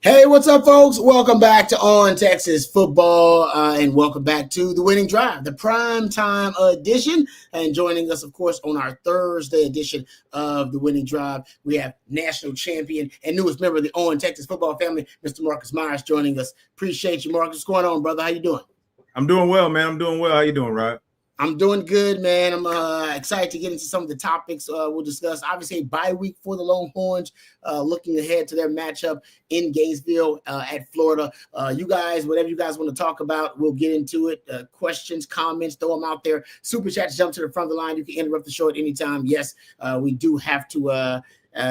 Hey, what's up, folks? Welcome back to On Texas Football, and welcome back to The Winning Drive, the prime time edition. And joining us, of course, on our Thursday edition of The Winning Drive, we have national champion and newest member of the On Texas Football family, Mr. Marcus Myers, joining us. Appreciate you, Marcus. What's going on, brother? How you doing? I'm doing well, man. I'm doing well. How you doing, Rod? I'm doing good, man. I'm excited to get into some of the topics we'll discuss. Obviously, a bye week for the Longhorns, looking ahead to their matchup in Gainesville at Florida. You guys, whatever you guys want to talk about, we'll get into it. Questions, comments, throw them out there. Super chats, jump to the front of the line. You can interrupt the show at any time. Yes, we do have to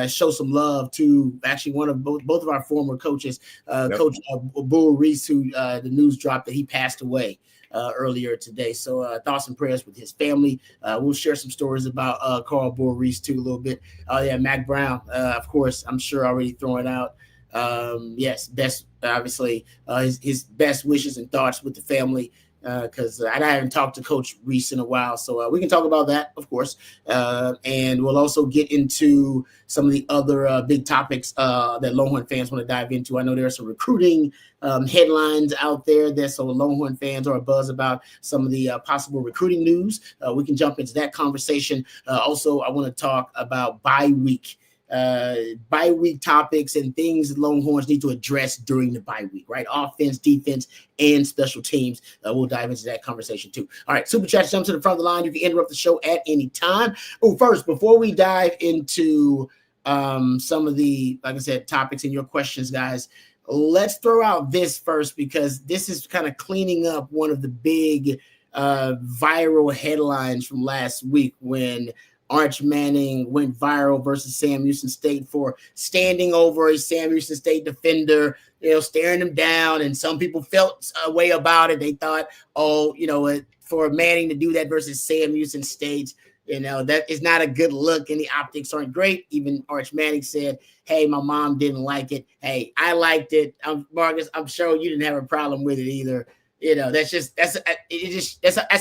show some love to actually one of both of our former coaches, Coach Bull Reese, who the news dropped that he passed away earlier today. So thoughts and prayers with his family. We'll share some stories about Carl Bull Reese too a little bit. Yeah, Mac Brown, of course, I'm sure already throwing out. Yes, best, obviously, his best wishes and thoughts with the family. Because I haven't talked to Coach Reese in a while, so we can talk about that, of course, and we'll also get into some of the other big topics that Longhorn fans want to dive into. I know there are some recruiting headlines out there that so Longhorn fans are abuzz about some of the possible recruiting news. We can jump into that conversation. Also, I want to talk about bye week topics and things that Longhorns need to address during the bye week, right? Offense, defense, and special teams. We'll dive into that conversation too. All right, Super Chat, jump to the front of the line. You can interrupt the show at any time. Oh, first, before we dive into some of the, like I said, topics and your questions, guys, let's throw out this first because this is kind of cleaning up one of the big viral headlines from last week when Arch Manning went viral versus Sam Houston State for standing over a Sam Houston State defender, staring him down. And some people felt a way about it. They thought, for Manning to do that versus Sam Houston State, that is not a good look and the optics aren't great. Even Arch Manning said, hey, my mom didn't like it. Hey, I liked it. Marcus, I'm sure you didn't have a problem with it either. That's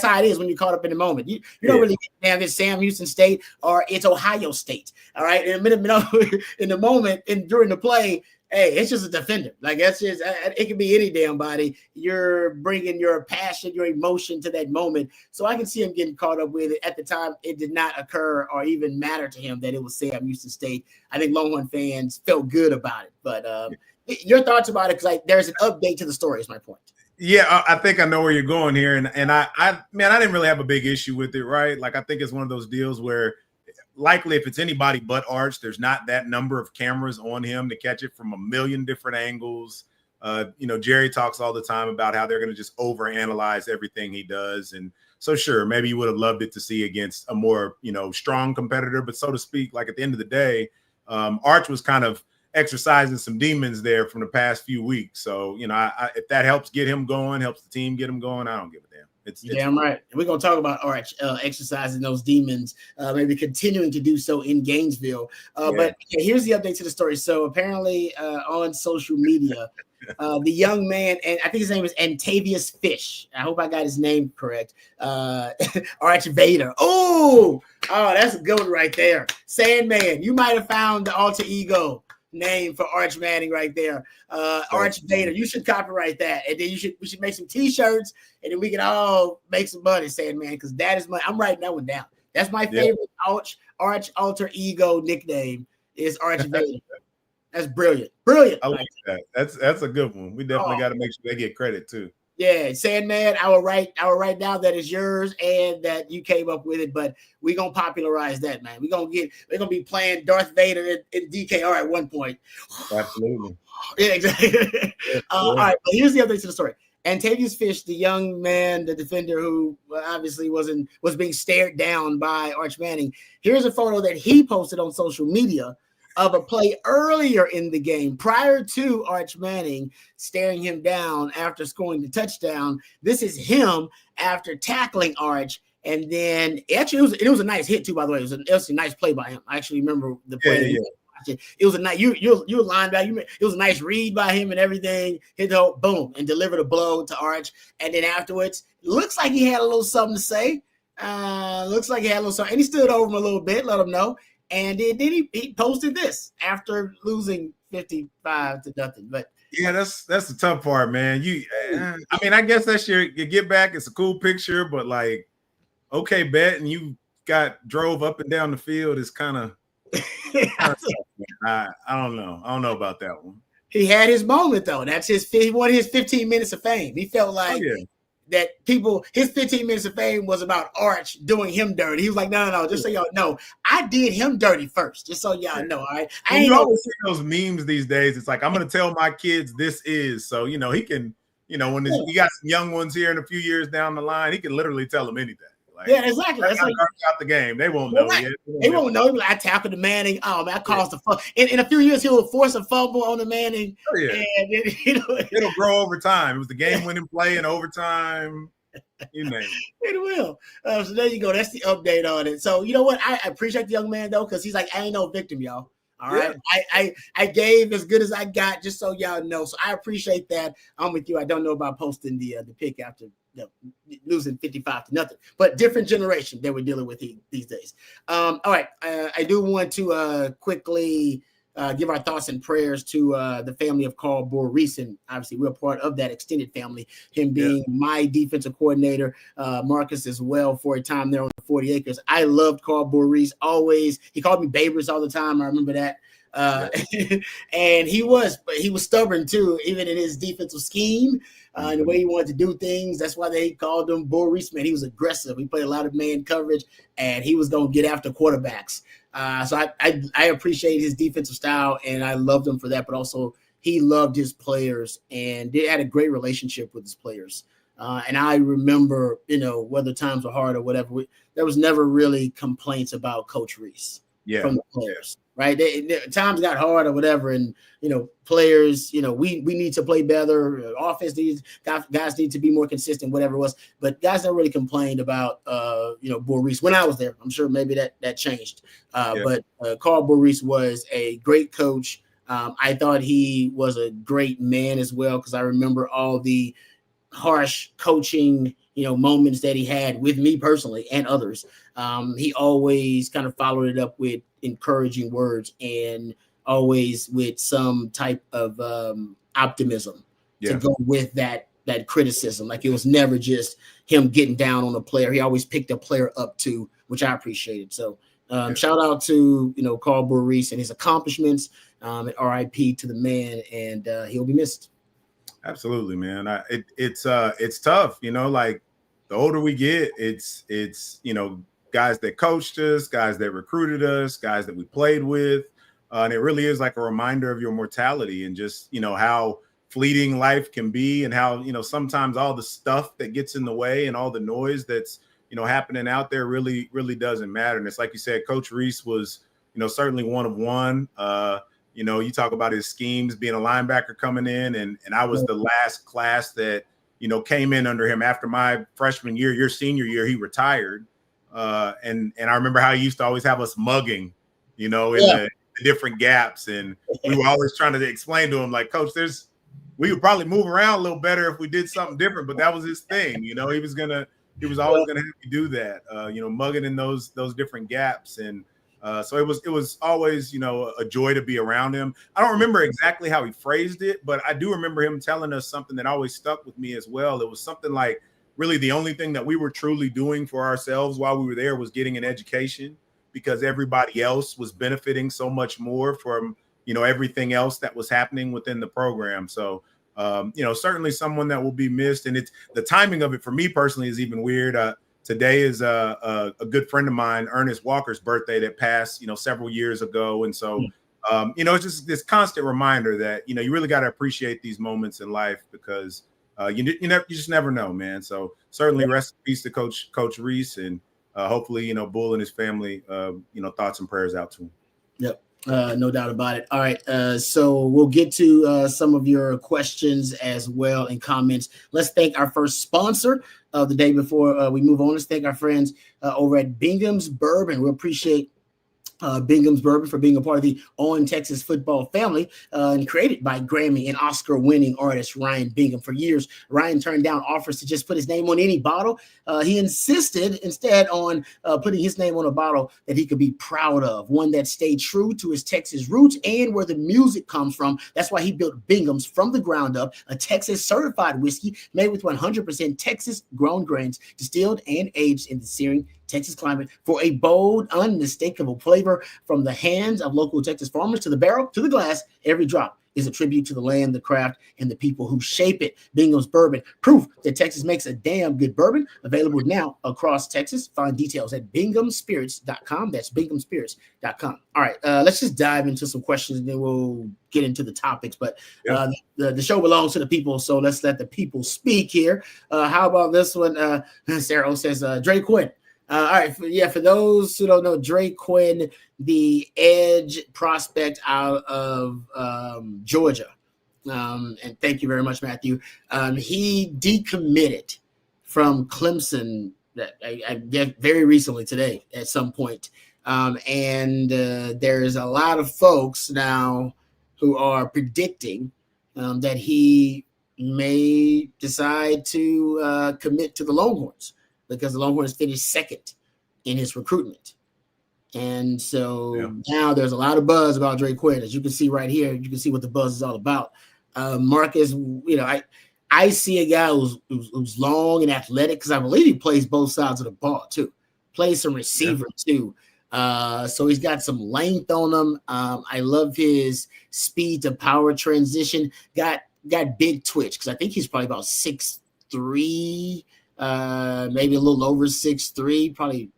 how it is when you're caught up in the moment. You don't really get damn it's Sam Houston State or it's Ohio State. All right. In the moment and during the play, hey, it's just a defender. Like that's just it can be any damn body. You're bringing your passion, your emotion to that moment. So I can see him getting caught up with it. At the time, it did not occur or even matter to him that it was Sam Houston State. I think Longhorn fans felt good about it. But your thoughts about it, because there's an update to the story is my point. Yeah, I think I know where you're going here. And I didn't really have a big issue with it, right? Like, I think it's one of those deals where likely if it's anybody but Arch, there's not that number of cameras on him to catch it from a million different angles. Jerry talks all the time about how they're going to just overanalyze everything he does. And so, sure, maybe you would have loved it to see against a more, strong competitor. But so to speak, like at the end of the day, Arch was kind of exercising some demons there from the past few weeks. So, if that helps get him going, helps the team get him going, I don't give a damn. It's damn right. And we're going to talk about Arch exercising those demons, maybe continuing to do so in Gainesville. But here's the update to the story. So apparently on social media, the young man, and I think his name is Antavius Fish. I hope I got his name correct. Arch Vader. Oh, that's a good one right there. Sandman, you might have found the alter ego name for Arch Manning right there. Arch Vader. You should copyright that. And then we should make some t-shirts and then we can all make some money, Sandman, because that is I'm writing that one down. That's my favorite Arch alter ego nickname is Arch Vader. That's brilliant. Brilliant. I like that. That's a good one. We definitely got to make sure they get credit too. Yeah, Sandman, I will write down that is yours and that you came up with it, but we're gonna popularize that, man. We're gonna be playing Darth Vader in DKR at one point. Absolutely. Yeah, exactly. All right, but here's the update to the story. Antavius Fish, the young man, the defender who obviously was being stared down by Arch Manning. Here's a photo that he posted on social media of a play earlier in the game prior to Arch Manning staring him down after scoring the touchdown. This is him after tackling Arch. And then actually it was a nice hit too, by the way. It was a nice play by him. I actually remember the play. Yeah. It was a nice, you were linebacker. It was a nice read by him and everything. Hit the whole, boom, and delivered a blow to Arch. And then afterwards, looks like he had a little something to say. And he stood over him a little bit, let him know. And then he posted this after losing 55-0. But yeah, that's the tough part, man. I mean, I guess that's your get back. It's a cool picture, but like, okay, bet, and you drove up and down the field is kind of tough, man. I don't know. I don't know about that one. He had his moment though. He wanted his 15 minutes of fame. He felt like that his 15 minutes of fame was about Arch doing him dirty. He was like, no. Just so y'all know, I did him dirty first. Just so y'all know. All right. You always see those memes these days. It's like, I'm going to tell my kids this is. So, he can, when we got some young ones here in a few years down the line, he can literally tell them anything. Like, exactly. That's like, out the game. They won't know yet. They won't know. I tackled the Manning. Oh man, I caused the fumble. In a few years, he'll force a fumble on the Manning. Oh, yeah. And it'll grow over time. It was the game-winning play in overtime. You name it. It will. So there you go. That's the update on it. So you know what? I appreciate the young man though, because he's like, I ain't no victim, y'all. All right. I gave as good as I got, just so y'all know. So I appreciate that. I'm with you. I don't know about posting the pick after losing 55-0, but different generation that we're dealing with these days. All right. I do want to quickly give our thoughts and prayers to the family of Carl Reese, and obviously we're part of that extended family, him being my defensive coordinator, Marcus as well for a time there on the 40 acres. I loved Carl Reese always. He called me Babers all the time. I remember that. And he was stubborn too, even in his defensive scheme, and the way he wanted to do things. That's why they called him Reese, man. He was aggressive. He played a lot of man coverage, and he was going to get after quarterbacks. So I appreciate his defensive style, and I loved him for that. But also, he loved his players, and they had a great relationship with his players. And I remember, whether times were hard or whatever, there was never really complaints about Coach Reese from the players. Right. Times got hard or whatever. And, players, we need to play better. Offense guys need to be more consistent, whatever it was. But guys never really complained about, Reese when I was there. I'm sure maybe that changed. But Carl Reese was a great coach. I thought he was a great man as well, because I remember all the harsh coaching moments that he had with me personally and others. He always kind of followed it up with encouraging words and always with some type of optimism to go with that criticism. Like, it was never just him getting down on a player. He always picked a player up too, which I appreciated. So shout out to Carl Reese and his accomplishments, and RIP to the man, and he'll be missed. Absolutely, man. It's tough, like the older we get, it's guys that coached us, guys that recruited us, guys that we played with. And it really is like a reminder of your mortality and just, how fleeting life can be, and how, sometimes all the stuff that gets in the way and all the noise that's, happening out there really, really doesn't matter. And it's like you said, Coach Reese was, certainly one of one. You talk about his schemes, being a linebacker coming in, and I was the last class that, came in under him after my freshman year. Your senior year, he retired. And I remember how he used to always have us mugging, in the different gaps. And we were always trying to explain to him, like, Coach, we would probably move around a little better if we did something different, but that was his thing. He was always going to have to do that, mugging in those different gaps. And so it was always, a joy to be around him. I don't remember exactly how he phrased it, but I do remember him telling us something that always stuck with me as well. It was something like, really the only thing that we were truly doing for ourselves while we were there was getting an education, because everybody else was benefiting so much more from, everything else that was happening within the program. So, certainly someone that will be missed. And it's the timing of it for me personally is even weird. Today is a good friend of mine, Ernest Walker's birthday that passed, several years ago. And so, it's just this constant reminder that, you really got to appreciate these moments in life, because you just never know, man. So certainly rest in peace to Coach Reese, and hopefully, Bull and his family, thoughts and prayers out to him. Yep. No doubt about it. All right. So we'll get to some of your questions as well and comments. Let's thank our first sponsor of the day before we move on. Let's thank our friends over at Bingham's Bourbon. We appreciate Bingham's Bourbon for being a part of the On Texas football family, and created by Grammy and Oscar-winning artist Ryan Bingham. For years, Ryan turned down offers to just put his name on any bottle. He insisted instead on putting his name on a bottle that he could be proud of, one that stayed true to his Texas roots and where the music comes from. That's why he built Bingham's from the ground up, a Texas certified whiskey made with 100% Texas grown grains, distilled and aged in the searing Texas climate for a bold, unmistakable flavor. From the hands of local Texas farmers to the barrel to the glass, every drop is a tribute to the land, the craft, and the people who shape it. Bingham's Bourbon, proof that Texas makes a damn good bourbon. Available now across Texas. Find details at binghamspirits.com. That's binghamspirits.com. All right, let's just dive into some questions and then we'll get into the topics. But the show belongs to the people, so let's let the people speak here. How about this one? Sarah O says, Dre Quinn. All right, for those who don't know, Dre Quinn, the edge prospect out of Georgia, and thank you very much, Matthew. He decommitted from Clemson very recently today at some point, and there's a lot of folks now who are predicting that he may decide to commit to the Longhorns, because the Longhorns finished second in his recruitment. And so now there's a lot of buzz about Dre Quinn. As you can see right here, you can see what the buzz is all about. Marcus, I see a guy who's long and athletic, because I believe he plays both sides of the ball too. Plays some receiver too. So he's got some length on him. I love his speed to power transition. Got big twitch, because I think he's probably about 6'3", maybe a little over 6'3", probably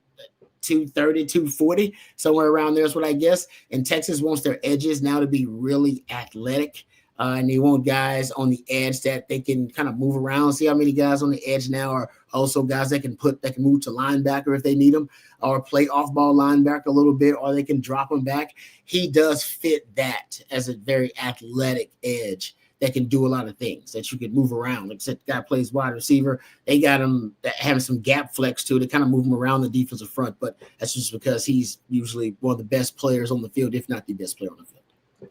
230, 240, somewhere around there is what I guess. And Texas wants their edges now to be really athletic. And they want guys on the edge that they can kind of move around. See how many guys on the edge now are also guys that can move to linebacker if they need them, or play off-ball linebacker a little bit, or they can drop them back. He does fit that as a very athletic edge that can do a lot of things, that you can move around. Like I said, the guy plays wide receiver. They got him having some gap flex too to kind of move him around the defensive front, but that's just because he's usually one of the best players on the field, if not the best player on the field.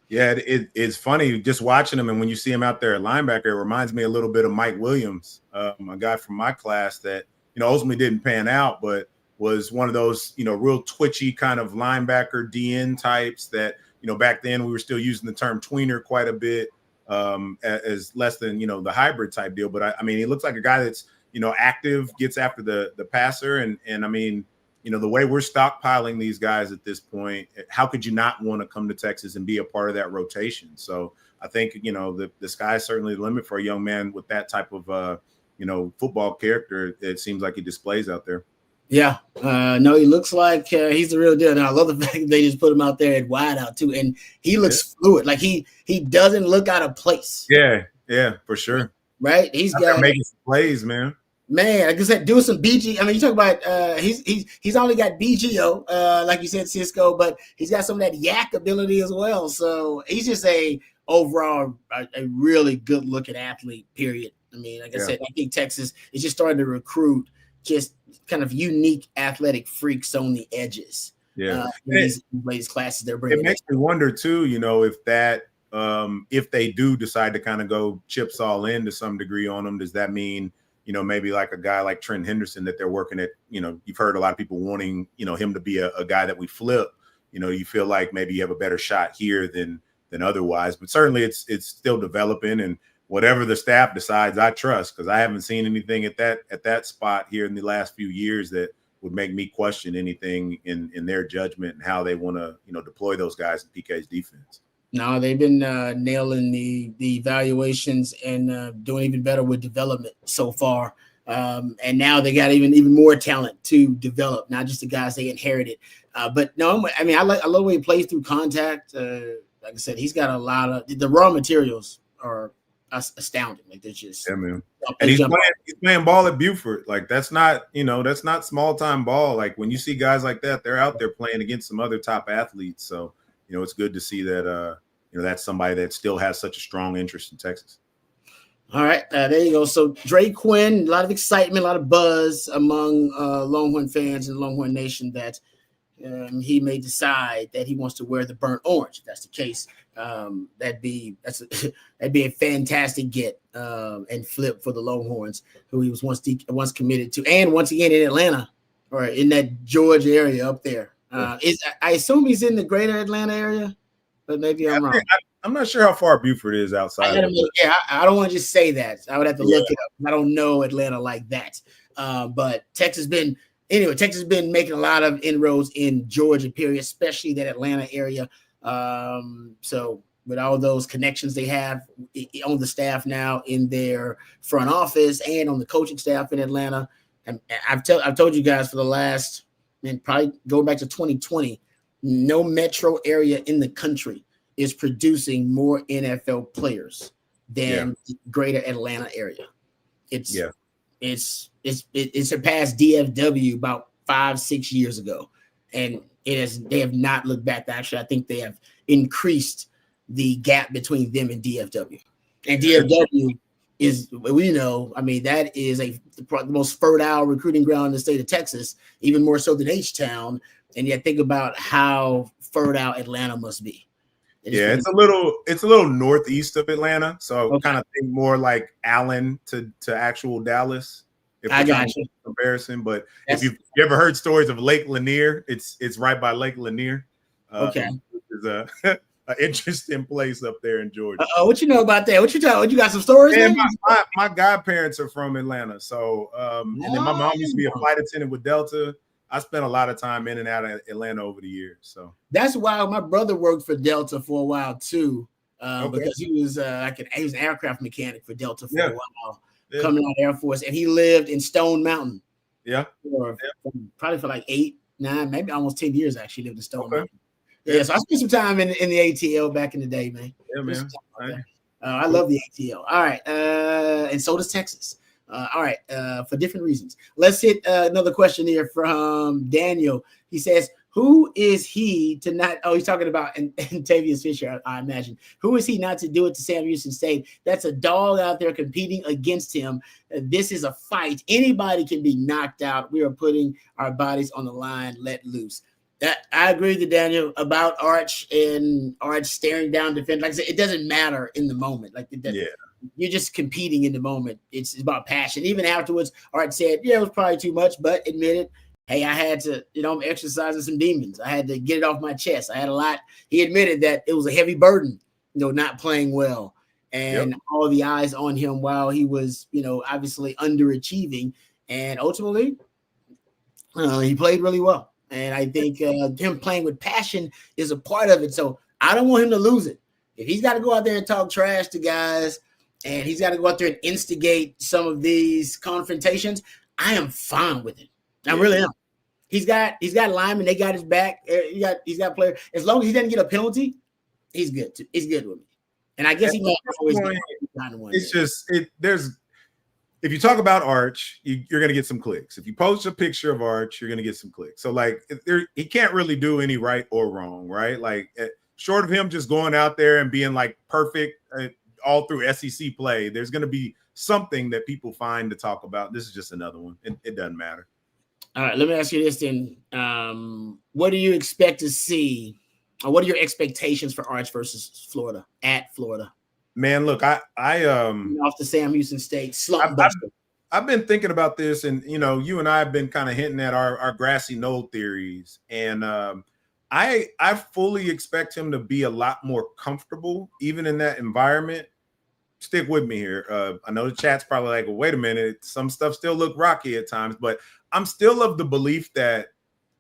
Yeah, it's funny just watching him, and when you see him out there at linebacker, it reminds me a little bit of Mike Williams, a guy from my class that ultimately didn't pan out, but was one of those real twitchy kind of linebacker DN types that back then we were still using the term tweener quite a bit, as less than the hybrid type deal. But I mean, he looks like a guy that's active, gets after the passer, and I mean, the way we're stockpiling these guys at this point, how could you not want to come to Texas and be a part of that rotation? So I think, the sky's certainly the limit for a young man with that type of, football character. It seems like he displays out there. Yeah, no, he looks like he's the real deal. And I love the fact that they just put him out there at wide out too, and he looks fluid. Like he doesn't look out of place. Yeah, for sure. Right, he's got making some plays, man. Man, like I said, doing some BG. I mean, you talk about he's only got BGO, like you said, Cisco, but he's got some of that yak ability as well. So he's just overall a really good looking athlete. Period. I mean, like I said, I think Texas is just starting to recruit just kind of unique athletic freaks on the edges. Yeah, these classes they're bringing. It makes me wonder too, if they do decide to kind of go chips all in to some degree on them, does that mean maybe like a guy like Trent Henderson that they're working at, you've heard a lot of people wanting, him to be a guy that we flip, you feel like maybe you have a better shot here than otherwise, but certainly it's still developing, and whatever the staff decides, I trust, because I haven't seen anything at that spot here in the last few years that would make me question anything in their judgment and how they want to, deploy those guys in PK's defense. No, they've been nailing the evaluations and doing even better with development so far. And now they got even more talent to develop, not just the guys they inherited. But no, I mean, I love the way he plays through contact. Like I said, he's got a lot of the raw materials are astounding. Like they're just man. And he's playing ball at Buford. Like that's not small time ball. Like when you see guys like that, they're out there playing against some other top athletes. So it's good to see that that's somebody that still has such a strong interest in Texas. All right, there you go. So Dre Quinn, a lot of excitement, a lot of buzz among Longhorn fans and Longhorn Nation that he may decide that he wants to wear the burnt orange. If that's the case, that'd be a fantastic get and flip for the Longhorns, who he was once committed to, and once again in Atlanta or in that Georgia area up there. I assume he's in the greater Atlanta area, but maybe I'm wrong. I'm not sure how far Buford is outside. I don't want to just say that. I would have to look it up. I don't know Atlanta like that. But Texas has been making a lot of inroads in Georgia, period, especially that Atlanta area. So with all those connections they have on the staff now in their front office and on the coaching staff in Atlanta, and I've told you guys for the last, probably going back to 2020, no metro area in the country is producing more NFL players than the greater Atlanta area. It surpassed DFW about 5-6 years ago, and they have not looked back. Actually, I think they have increased the gap between them and DFW. And DFW is, that is the most fertile recruiting ground in the state of Texas, even more so than H-Town. And yet think about how fertile Atlanta must be. It's a little northeast of Atlanta, so kind of think more like Allen to actual Dallas. I got you. Comparison, but if you ever heard stories of Lake Lanier, it's right by Lake Lanier. It's an interesting place up there in Georgia. What you know about that? What you got some stories? Man, my godparents are from Atlanta, so and then my mom used to be a flight attendant with Delta. I spent a lot of time in and out of Atlanta over the years. So that's why my brother worked for Delta for a while too, because he was he was an aircraft mechanic for Delta for a while, coming out of Air Force, and he lived in Stone Mountain. Probably for like 8, 9, maybe almost 10 years. Actually lived in Stone Mountain. So I spent some time in the ATL back in the day, man. Yeah, man. I love the ATL. All right, and so does Texas. All right, for different reasons. Let's hit another question here from Daniel. He says, who is he to not – he's talking about Antavius Fisher, I imagine. Who is he not to do it to Sam Houston State? That's a dog out there competing against him. This is a fight. Anybody can be knocked out. We are putting our bodies on the line, let loose. I agree with Daniel about Arch and Arch staring down defense. Like I said, it doesn't matter in the moment. You're just competing in the moment. It's about passion. Even afterwards, Art said, it was probably too much, but admitted, hey, I had to, I'm exercising some demons. I had to get it off my chest. I had a lot. He admitted that it was a heavy burden, not playing well. And all the eyes on him while he was, obviously underachieving. And ultimately, he played really well. And I think him playing with passion is a part of it. So I don't want him to lose it. If he's got to go out there and talk trash to guys, and he's got to go out there and instigate some of these confrontations, I am fine with it. I really am. He's got linemen. They got his back. He's got players. As long as he doesn't get a penalty, he's good. He's good with me. And I guess he might always get one. It's just if you talk about Arch, you're going to get some clicks. If you post a picture of Arch, you're going to get some clicks. So he can't really do any right or wrong, right? Short of him just going out there and being perfect all through SEC play, there's going to be something that people find to talk about. This is just another one. It doesn't matter. All right, let me ask you this then. What do you expect to see, or what are your expectations for Arch versus Florida at Florida? Man, look, I off the Sam Houston State slump buster. I've been thinking about this, and you and I have been kind of hinting at our grassy knoll theories, and I fully expect him to be a lot more comfortable even in that environment. Stick with me here. I know the chat's probably like, well, wait a minute, some stuff still look rocky at times, but I'm still of the belief that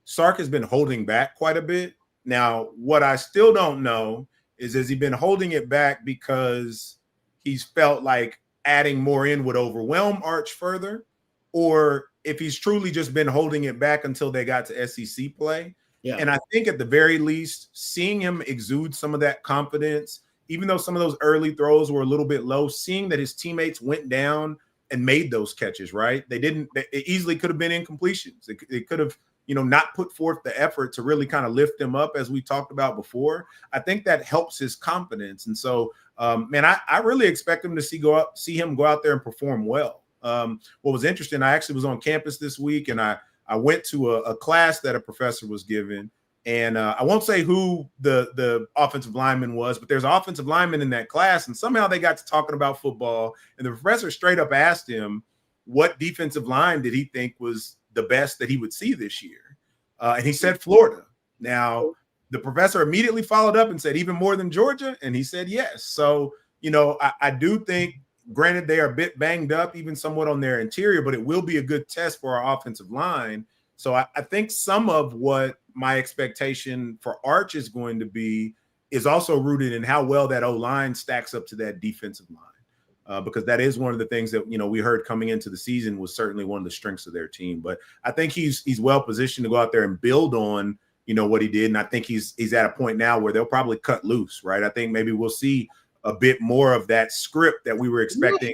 Sark has been holding back quite a bit. Now, what I still don't know is, has he been holding it back because he's felt like adding more in would overwhelm Arch further, or if he's truly just been holding it back until they got to SEC play. Yeah. And I think at the very least, seeing him exude some of that confidence, even though some of those early throws were a little bit low, seeing that his teammates went down and made those catches, right? It easily could have been incompletions. It could have, not put forth the effort to really kind of lift him up, as we talked about before. I think that helps his confidence. And so, man, I really expect him to see him go out there and perform well. What was interesting, I actually was on campus this week, and I went to a class that a professor was giving, And I won't say who the offensive lineman was, but there's an offensive lineman in that class, and somehow they got to talking about football, and the professor straight up asked him what defensive line did he think was the best that he would see this year, and he said Florida. Now, the professor immediately followed up and said even more than Georgia, and he said yes. So, I do think, granted, they are a bit banged up, even somewhat on their interior, but it will be a good test for our offensive line. So I think some of what my expectation for Arch is going to be is also rooted in how well that O-line stacks up to that defensive line, because that is one of the things that, we heard coming into the season was certainly one of the strengths of their team. But I think he's well positioned to go out there and build on, what he did. And I think he's at a point now where they'll probably cut loose, right? I think maybe we'll see a bit more of that script that we were expecting,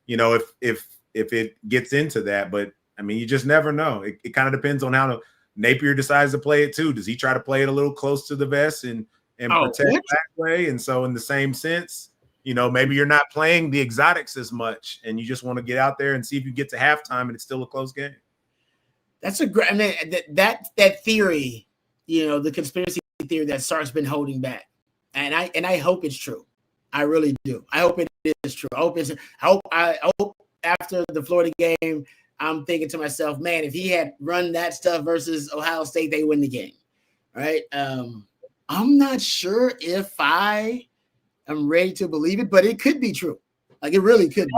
if it gets into that. But I mean, you just never know. It kind of depends on how Napier decides to play it too. Does he try to play it a little close to the vest and protect that way? And so in the same sense, maybe you're not playing the exotics as much and you just want to get out there and see if you get to halftime and it's still a close game. That's a great, that theory, the conspiracy theory that Sark's been holding back. And I hope it's true. I really do. I hope it is true. I hope after the Florida game, I'm thinking to myself, man, if he had run that stuff versus Ohio State, they win the game, right? I'm not sure if I am ready to believe it, but it could be true. Like, it really could be.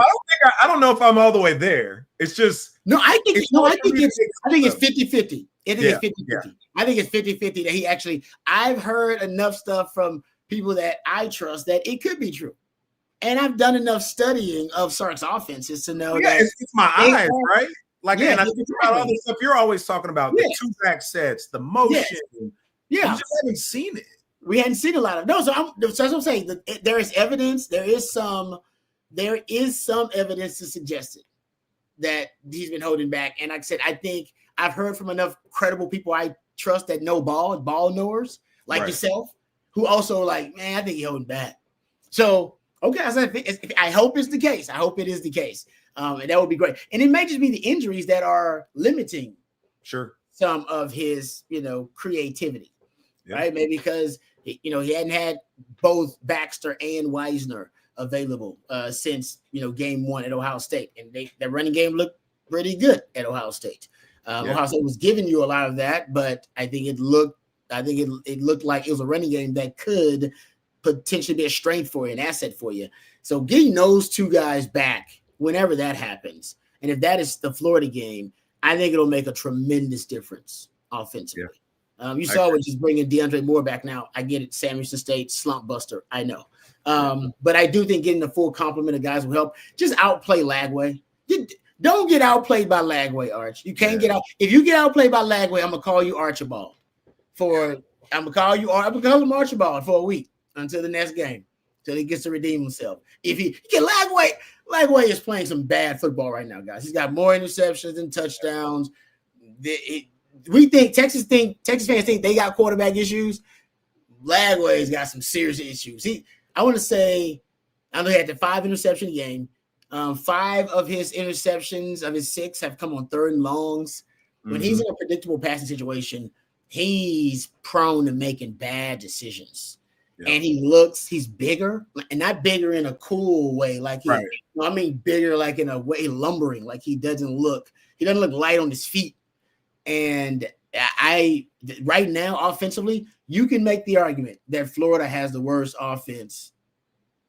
I don't know if I'm all the way there. It's just I think it's 50-50. It's 50-50. I think it's 50-50 that he actually – I've heard enough stuff from people that I trust that it could be true. And I've done enough studying of Sark's offenses to know that it's my eyes, right? Like, and I think about all the stuff you're always talking about, the two-back sets, the motion. Yeah. We just haven't seen it. We hadn't seen a lot of so that's what I'm saying. There is evidence. There is some evidence to suggest it that he's been holding back. And like I said, I think I've heard from enough credible people I trust that know ball knowers like yourself, who also like, man, I think he's holding back. So, okay, I hope it's the case. I hope it is the case. And that would be great. And it may just be the injuries that are limiting some of his, creativity, right? Maybe because, he hadn't had both Baxter and Wisner available since, game one at Ohio State. And the running game looked pretty good at Ohio State. Ohio State was giving you a lot of that, but I think it looked like it was a running game that could potentially be a strength for you, an asset for you. So getting those two guys back whenever that happens, and if that is the Florida game, I think it'll make a tremendous difference offensively. You saw it just bringing DeAndre Moore back. Now, I get it, Samuelson State, slump buster, I know. But I do think getting the full complement of guys will help. Just outplay Lagway. Don't get outplayed by Lagway, Arch. You can't get out. If you get outplayed by Lagway, I'm going to call you Archibald. I'm going to call him Archibald for a week until the next game, until he gets to redeem himself. If he get Lagway is playing some bad football right now, guys. He's got more interceptions than touchdowns. Texas fans think they got quarterback issues. Lagway's got some serious issues. I want to say, I know he had the 5 interception game. 5 of his interceptions of his 6 have come on 3rd and longs. When he's in a predictable passing situation, he's prone to making bad decisions. Yeah. And he's bigger, and not bigger in a cool way. Like bigger like in a way lumbering. Like he doesn't look light on his feet. And right now, offensively, you can make the argument that Florida has the worst offense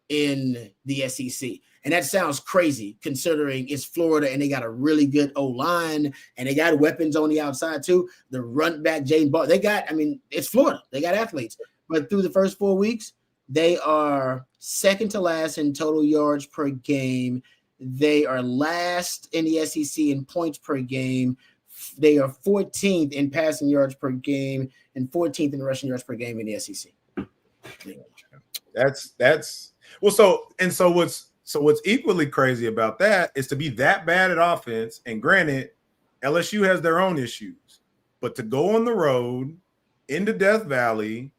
in the SEC. And that sounds crazy considering it's Florida and they got a really good O-line and they got weapons on the outside too. The run back, Jaden Ball, it's Florida. They got athletes. But through the first 4 weeks, they are second to last in total yards per game. They are last in the SEC in points per game. They are 14th in passing yards per game and 14th in rushing yards per game in the SEC. That's well. So what's equally crazy about that is to be that bad at offense. And granted, LSU has their own issues, but to go on the road into Death Valley,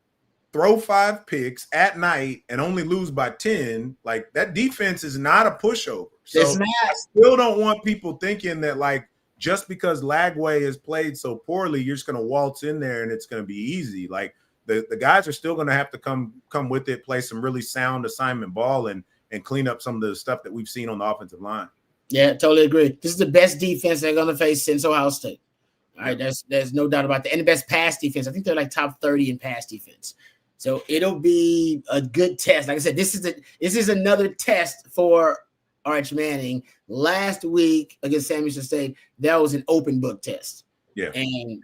throw 5 picks at night and only lose by 10, like that defense is not a pushover. So I still don't want people thinking that like just because Lagway has played so poorly, you're just going to waltz in there and it's going to be easy. Like the guys are still going to have to come with it, play some really sound assignment ball and clean up some of the stuff that we've seen on the offensive line. Yeah, totally agree. This is the best defense they're going to face since Ohio State. All right, there's no doubt about that. And the best pass defense. I think they're like top 30 in pass defense. So it'll be a good test. Like I said, this is another test for Arch Manning. Last week against Sam Houston State, that was an open book test. Yeah. And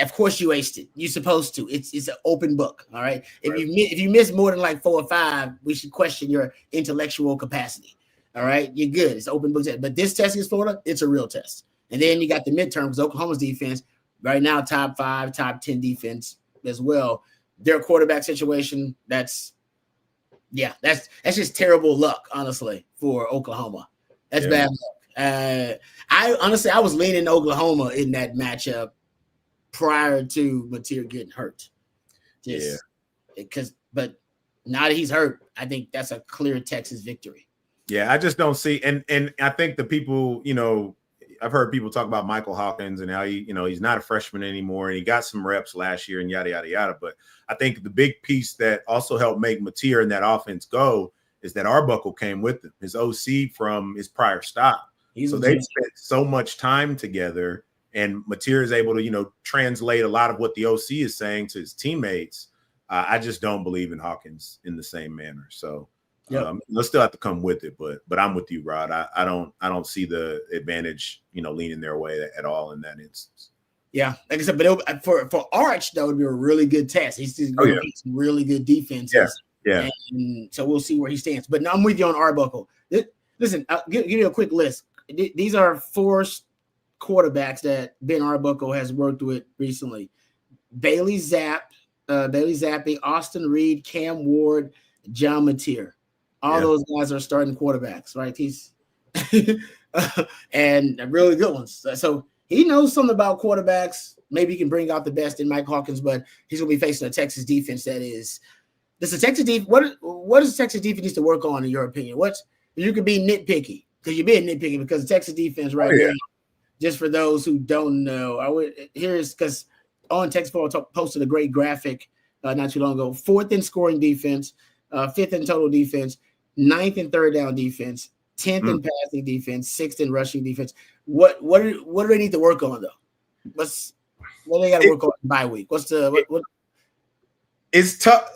of course you aced it. You're supposed to. It's an open book. All right. If you miss more than like 4 or 5, we should question your intellectual capacity. All right. You're good. It's an open book test. But this test against Florida, it's a real test. And then you got the midterms. Oklahoma's defense right now, top 5, top 10 defense as well. Their quarterback situation, that's just terrible luck, honestly, for Oklahoma. That's bad luck. I was leaning Oklahoma in that matchup prior to Mateer getting hurt. But now that he's hurt, I think that's a clear Texas victory. Yeah, I just don't see, and I think the people, I've heard people talk about Michael Hawkins and how he's not a freshman anymore and he got some reps last year and yada, yada, yada. But I think the big piece that also helped make Mateer in that offense go is that Arbuckle came with him, his OC from his prior stop. So they've spent so much time together and Mateer is able to, translate a lot of what the OC is saying to his teammates. I just don't believe in Hawkins in the same manner. So they'll still have to come with it, but I'm with you, Rod. I don't see the advantage, leaning their way at all in that instance. Yeah, like I said, but for Arch, that would be a really good test. He's going to beat some really good defenses. Yeah. And so we'll see where he stands. But now I'm with you on Arbuckle. Listen, I'll give you a quick list. These are 4 quarterbacks that Ben Arbuckle has worked with recently: Bailey Zappi, Austin Reed, Cam Ward, John Mateer. All those guys are starting quarterbacks, right? He's and really good ones. So he knows something about quarterbacks. Maybe he can bring out the best in Mike Hawkins, but he's going to be facing a Texas defense that is. Does the Texas defense? What does Texas defense need to work on, in your opinion? You could be nitpicky because you're being nitpicky because the Texas defense right now. Just for those who don't know, here's because on Texas Football posted a great graphic not too long ago. 4th in scoring defense, 5th in total defense, 9th in third down defense, 10th in passing defense, 6th in rushing defense. What do they need to work on though? What do they got to work on in bye week? What? It's tough.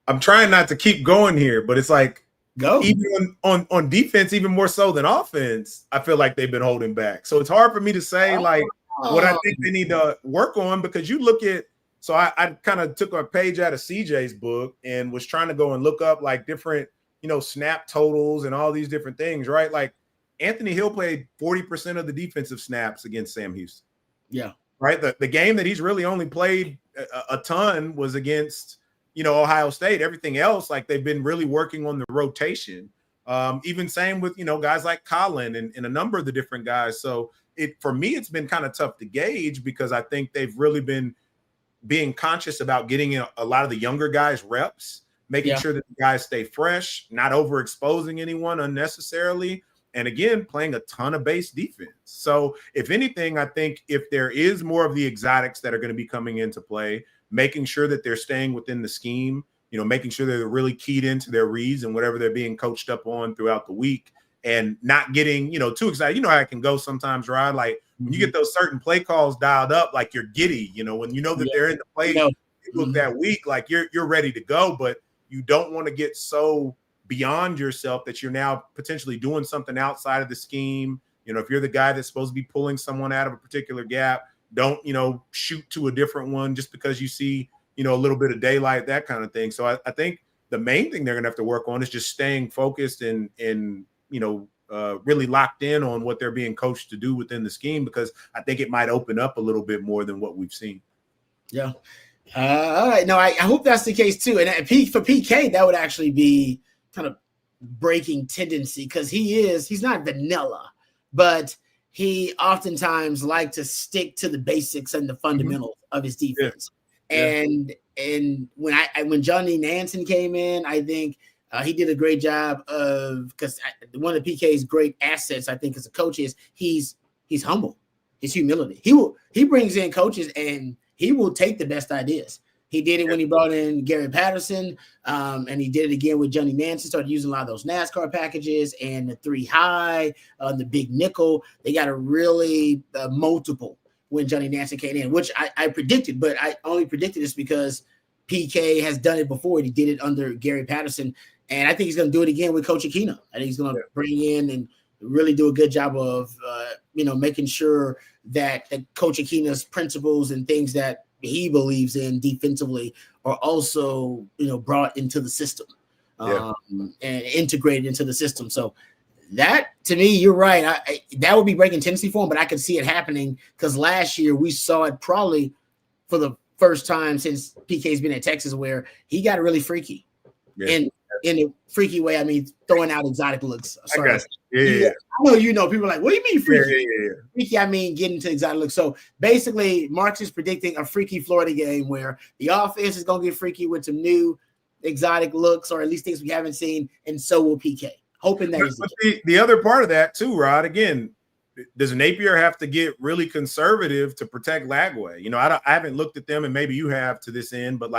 I'm trying not to keep going here, but it's like even on defense, even more so than offense, I feel like they've been holding back. So it's hard for me to say what I think they need to work on because you look at. So I kind of took a page out of CJ's book and was trying to go and look up like different, snap totals and all these different things, right? Like Anthony Hill played 40% of the defensive snaps against Sam Houston. Yeah. Right. The game that he's really only played a ton was against, Ohio State. Everything else, like they've been really working on the rotation. Even same with, guys like Colin and a number of the different guys. So for me, it's been kind of tough to gauge because I think they've really been being conscious about getting a lot of the younger guys reps, making sure that the guys stay fresh, not overexposing anyone unnecessarily. And again, playing a ton of base defense. So if anything, I think if there is more of the exotics that are going to be coming into play, making sure that they're staying within the scheme, making sure they're really keyed into their reads and whatever they're being coached up on throughout the week and not getting, too excited. How it can go sometimes, Rod. Like when you get those certain play calls dialed up, like you're giddy, when you know that they're in the play that week, like you're ready to go, but you don't want to get so beyond yourself that you're now potentially doing something outside of the scheme. If you're the guy that's supposed to be pulling someone out of a particular gap, don't, shoot to a different one just because you see, a little bit of daylight, that kind of thing. So I think the main thing they're going to have to work on is just staying focused and really locked in on what they're being coached to do within the scheme, because I think it might open up a little bit more than what we've seen. Yeah. All right. No, I hope that's the case too. And for PK, that would actually be kind of breaking tendency because he's not vanilla, but he oftentimes like to stick to the basics and the fundamentals of his defense. Yeah. And when Johnny Nansen came in, I think he did a great job of, because one of PK's great assets, I think, as a coach is he's he's humble. His humility. He brings in coaches and he will take the best ideas. He did it when he brought in Gary Patterson, and he did it again with Johnny Nansen. Started using a lot of those NASCAR packages and the 3 high, the big nickel. They got a really multiple when Johnny Nansen came in, which I predicted, but I only predicted this because PK has done it before. And he did it under Gary Patterson, and I think he's going to do it again with Coach Aquino. I think he's going to bring in and really do a good job of making sure that Coach Aquino's principles and things that he believes in defensively are also, brought into the system and integrated into the system. So that, to me, you're right. That would be breaking tendency for him, but I could see it happening because last year we saw it probably for the first time since PK's been at Texas where he got really freaky. Yeah. In a freaky way, I mean, throwing out exotic looks. Sorry. I know people are like, what do you mean freaky? Freaky, I mean, getting to exotic looks. So basically, Marks is predicting a freaky Florida game where the offense is going to get freaky with some new exotic looks, or at least things we haven't seen, and so will PK. Hoping that is the other part of that too, Rod. Again, does Napier have to get really conservative to protect Lagway? I haven't looked at them, and maybe you have to this end, but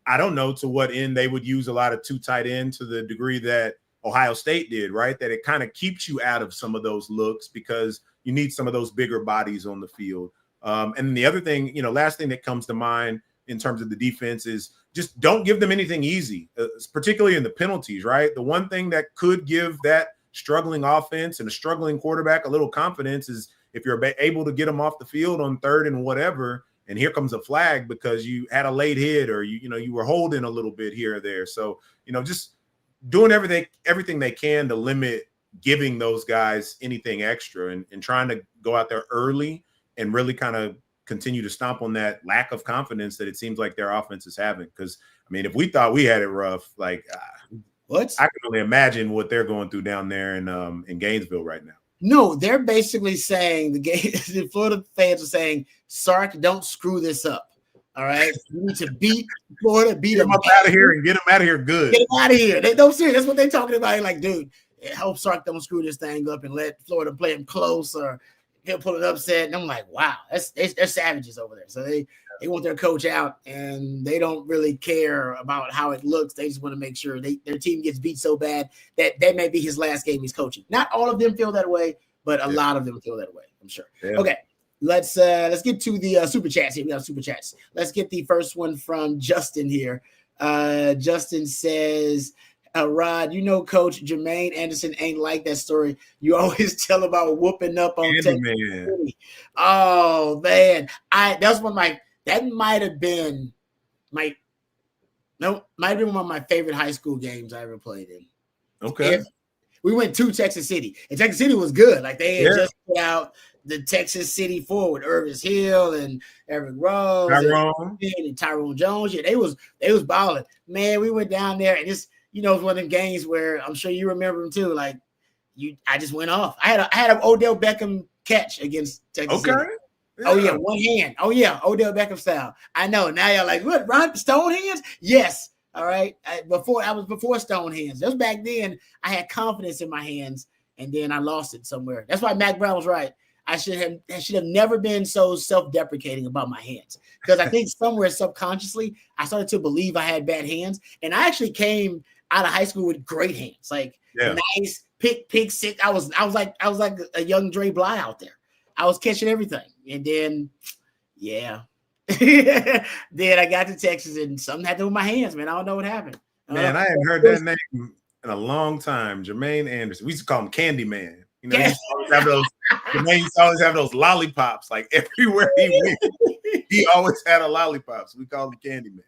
I don't know to what end they would use a lot of 2 tight end to the degree that Ohio State did, right? That it kind of keeps you out of some of those looks because you need some of those bigger bodies on the field. And the other thing, last thing that comes to mind in terms of the defense is just don't give them anything easy, particularly in the penalties, right? The one thing that could give that struggling offense and a struggling quarterback a little confidence is if you're able to get them off the field on 3rd and whatever, and here comes a flag because you had a late hit or you were holding a little bit here or there. So, just doing everything they can to limit giving those guys anything extra and trying to go out there early and really kind of continue to stomp on that lack of confidence that it seems like their offense is having. Because, I mean, if we thought we had it rough, I can only imagine what they're going through down there in Gainesville right now. No, they're basically saying the Florida fans are saying, Sark, don't screw this up. All right. You need to beat Florida, beat them up out of here and get them out of here good. Get them out of here. They don't serious. That's what they're talking about. Like, dude, help Sark don't screw this thing up and let Florida play him close or he'll pull it upset. And I'm like, wow, they're savages over there. So they want their coach out and they don't really care about how it looks. They just want to make sure their team gets beat so bad that may be his last game he's coaching. Not all of them feel that way, but a lot of them feel that way, I'm sure. Yeah. Okay. Let's get to the super chats here. We got super chats. Let's get the first one from Justin here. Justin says, Rod, Coach Jermaine Anderson ain't like that story. You always tell about whooping up on Texas City. Oh man, that might have been one of my favorite high school games I ever played in. Okay. We went to Texas City, and Texas City was good. Like they had just put out the Texas City forward, Irvis Hill and Eric Rose and Tyrone Jones. Yeah, they was balling. Man, we went down there, and it's it's one of them games where I'm sure you remember them too. Like I just went off. I had an Odell Beckham catch against Texas City. Yeah. Oh yeah, one hand. Oh yeah, Odell Beckham style. I know. Now you're like, what? Ron Stone hands? Yes. All right. Before Stone hands. Just back then, I had confidence in my hands, and then I lost it somewhere. That's why Mac Brown was right. I should have never been so self-deprecating about my hands because I think somewhere subconsciously I started to believe I had bad hands, and I actually came out of high school with great hands, like nice pick six. I was like a young Dre Bly out there. I was catching everything, and then then I got to Texas and something happened with my hands, man. I don't know what happened. Man, I haven't heard that name in a long time. Jermaine Anderson. We used to call him Candy Man. He used to always have those lollipops, like everywhere he went. He always had a lollipop. So we called him Candy Man.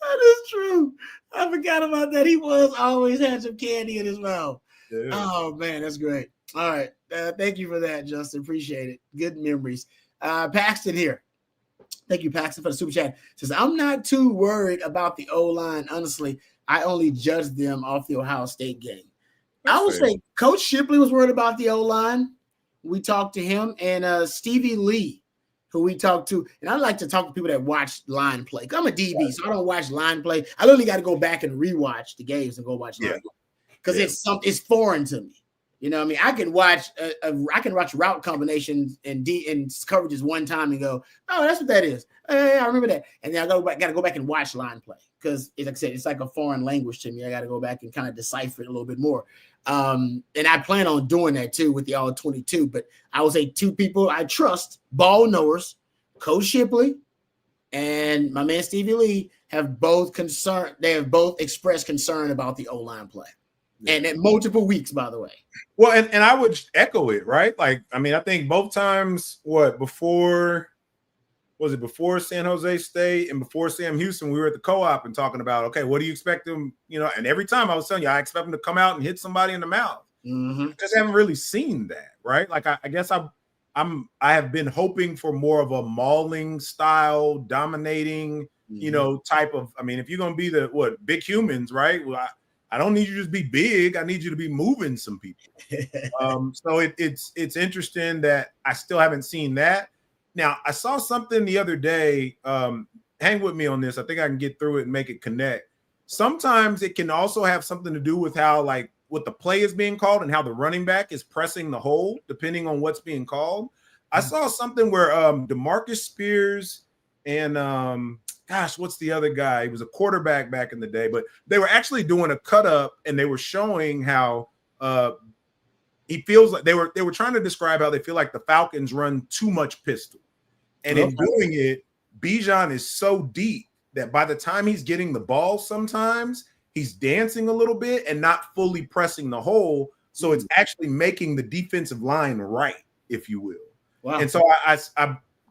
That is true. I forgot about that. He always had some candy in his mouth. Yeah. Oh man, that's great. All right. Thank you for that, Justin. Appreciate it. Good memories. Paxton here. Thank you, Paxton, for the super chat. Says, I'm not too worried about the O-line. Honestly, I only judged them off the Ohio State game. I would say Coach Shipley was worried about the O-line. We talked to him, and Stevie Lee, who we talked to. And I like to talk to people that watch line play. I'm a DB, so I don't watch line play. I literally got to go back and rewatch the games and go watch line play because it's foreign to me. You know what I mean? I can watch route combinations and coverages one time and go, oh, that's what that is. Hey, I remember that. And then I got to go back and watch line play because, like I said, it's like a foreign language to me. I got to go back and kind of decipher it a little bit more. And I plan on doing that too with the all 22. But I would say two people I trust, ball knowers, Coach Shipley and my man Stevie Lee have both expressed concern about the O-line play. And at multiple weeks, by the way. Well, and I would echo it, right? Like, I mean, I think both times, before San Jose State and before Sam Houston, we were at the co-op and talking about, okay, what do you expect them, and every time I was telling you, I expect them to come out and hit somebody in the mouth. Mm-hmm. I just haven't really seen that, right? Like, I guess I have been hoping for more of a mauling style, dominating, type of, I mean, if you're going to be big humans, right? Well, I don't need you to just be big. I need you to be moving some people. So it's interesting that I still haven't seen that. Now, I saw something the other day. Hang with me on this. I think I can get through it and make it connect. Sometimes it can also have something to do with how, like, what the play is being called and how the running back is pressing the hole, depending on what's being called. I saw something where DeMarcus Spears and what's the other guy? He was a quarterback back in the day, but they were actually doing a cut up and they were showing how he feels like they were trying to describe how they feel like the Falcons run too much pistol. And in doing it, Bijan is so deep that by the time he's getting the ball, sometimes he's dancing a little bit and not fully pressing the hole. So it's actually making the defensive line right, if you will. Wow. And so I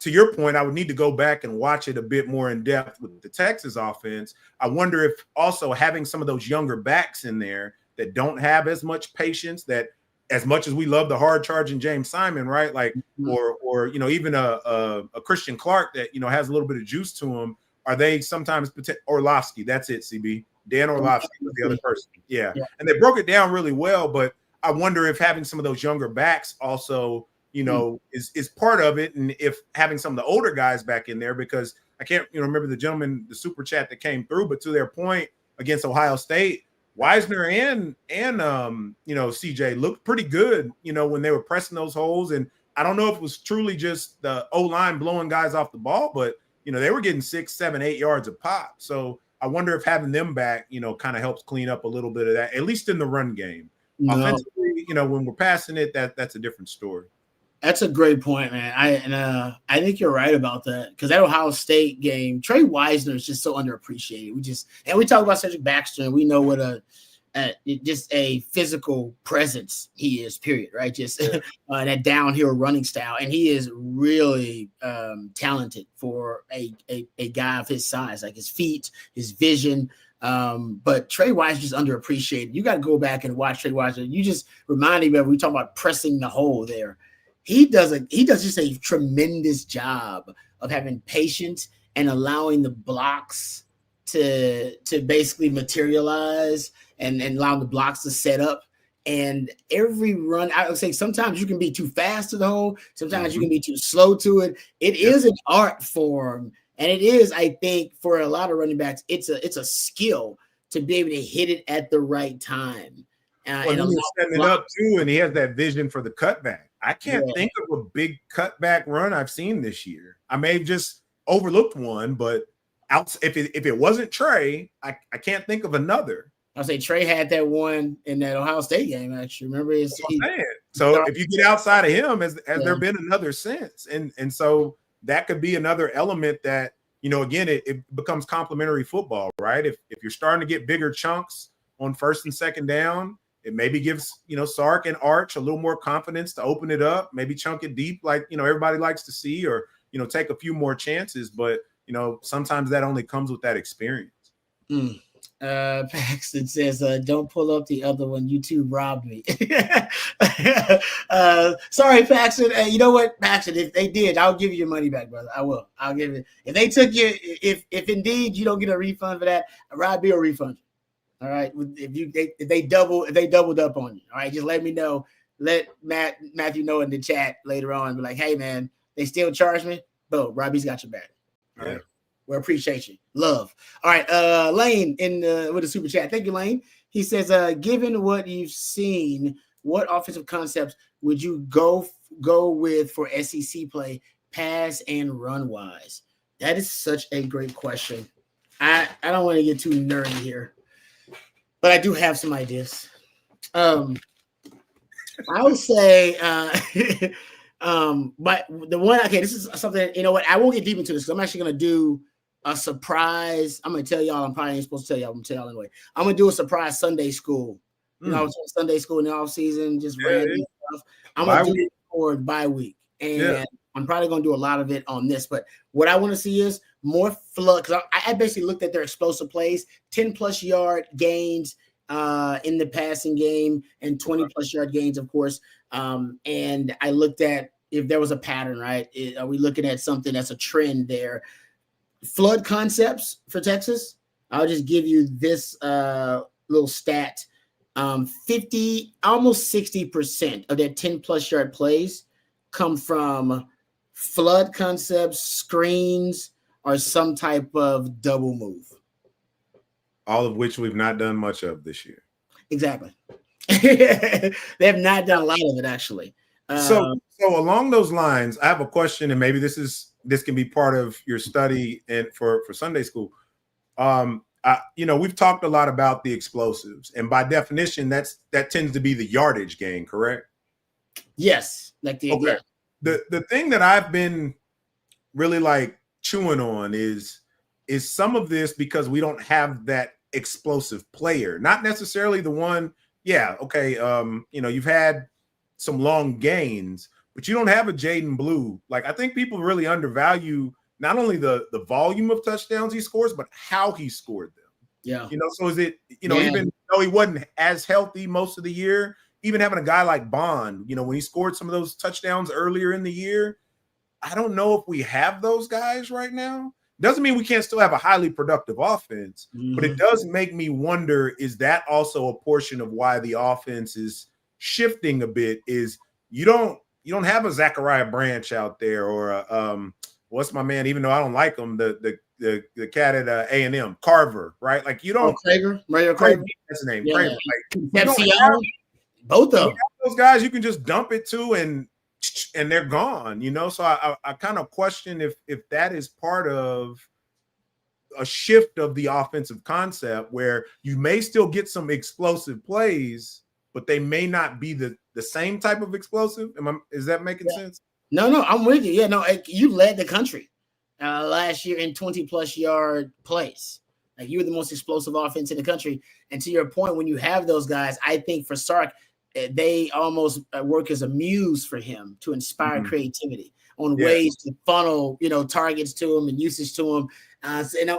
to your point, I would need to go back and watch it a bit more in depth with the Texas offense. I wonder if also having some of those younger backs in there that don't have as much patience, that as much as we love the hard charging James Simon, right? Like, or even a Christian Clark that, has a little bit of juice to him. Are they sometimes Orlovsky? That's it, CB. Dan Orlovsky was the other person. Yeah. And they broke it down really well, but I wonder if having some of those younger backs also, is part of it. And if having some of the older guys back in there, because I can't, remember the gentleman, the super chat that came through, but to their point against Ohio State, Wisner and CJ looked pretty good, when they were pressing those holes. And I don't know if it was truly just the O-line blowing guys off the ball, but, they were getting 6, 7, 8 yards a pop. So I wonder if having them back, kind of helps clean up a little bit of that, at least in the run game. No. Offensively, when we're passing it, that's a different story. That's a great point, man. I think you're right about that, because that Ohio State game, Trey Wisner is just so underappreciated. We talk about Cedric Baxter, and we know what just a physical presence he is. Period. Right? Just that downhill running style, and he is really talented for a guy of his size, like his feet, his vision. But Trey Wisner is underappreciated. You got to go back and watch Trey Wisner. You just reminded me of, we talk about pressing the hole there. He does just a tremendous job of having patience and allowing the blocks to basically materialize and allowing the blocks to set up. And every run, I would say sometimes you can be too fast to the hole. Sometimes you can be too slow to it. It is an art form. And it is, I think, for a lot of running backs, it's a skill to be able to hit it at the right time. And he's setting it up too, and he has that vision for the cutback. I can't think of a big cutback run I've seen this year. I may have just overlooked one, but if it wasn't Trey, I can't think of another. I'll say Trey had that one in that Ohio State game, actually. Remember? So if you get outside of him, has there been another since? And so that could be another element that, again, it becomes complementary football, right? If you're starting to get bigger chunks on first and second down, it maybe gives, Sark and Arch a little more confidence to open it up, maybe chunk it deep like, everybody likes to see, or, take a few more chances. But, sometimes that only comes with that experience. Paxton says, don't pull up the other one. YouTube robbed me. Sorry, Paxton. You know what, Paxton, if they did, I'll give you your money back, brother. I will. I'll give it. If they took you, if indeed you don't get a refund for that, Rob will refund you. All right. If they doubled up on you. All right. Just let me know. Let Matthew know in the chat later on. Be like, hey man, they still charge me. Boom, Robbie's got your back. All right. We appreciate you. Love. All right. Lane with a super chat. Thank you, Lane. He says, given what you've seen what offensive concepts would you go with for SEC play, pass and run wise? That is such a great question. I don't want to get too nerdy here, but I do have some ideas. I would say, but the one, okay, this is something, you know what? I won't get deep into this. I'm actually going to do a surprise. I'm going to tell y'all. I'm probably ain't supposed to tell y'all. I'm going to tell y'all anyway. I'm going to do a surprise Sunday school. You know, I was doing Sunday school in the off season, just random stuff. I'm going to do it for bye week. And I'm probably going to do a lot of it on this. But what I want to see is more flood. Because I basically looked at their explosive plays, 10-plus yard gains in the passing game and 20-plus yard gains, of course. And I looked at if there was a pattern, right? Are we looking at something that's a trend there? Flood concepts for Texas. I'll just give you this little stat. 50, almost 60% of their 10-plus yard plays come from flood concepts, screens, or some type of double move. All of which we've not done much of this year. Exactly. They have not done a lot of it, actually. So along those lines, I have a question, and maybe this can be part of your study and for Sunday school. We've talked a lot about the explosives, and by definition, that tends to be the yardage gain, correct? Yes. The thing that I've been really like chewing on is some of this because we don't have that explosive player, not necessarily the one. Yeah. Okay. You've had some long gains, but you don't have a Jaden Blue. Like, I think people really undervalue not only the volume of touchdowns he scores, but how he scored them. Yeah. So is it, even though he wasn't as healthy most of the year, even having a guy like Bond, when he scored some of those touchdowns earlier in the year, I don't know if we have those guys right now. Doesn't mean we can't still have a highly productive offense, but it does make me wonder, is that also a portion of why the offense is shifting a bit? Is you don't have a Zachariah Branch out there, or a, what's my man, even though I don't like him, the cat at A&M, Carver, right? Like, you don't Mario Craver. That's his name. Yeah. Craver. Like, both of them. Those guys you can just dump it to and they're gone, So I kind of question if that is part of a shift of the offensive concept where you may still get some explosive plays, but they may not be the same type of explosive. Is that making sense? No, I'm with you. Yeah, no, you led the country last year in 20-plus yard plays. Like, you were the most explosive offense in the country. And to your point, when you have those guys, I think for Sark, they almost work as a muse for him to inspire creativity on ways to funnel, targets to him and usage to him.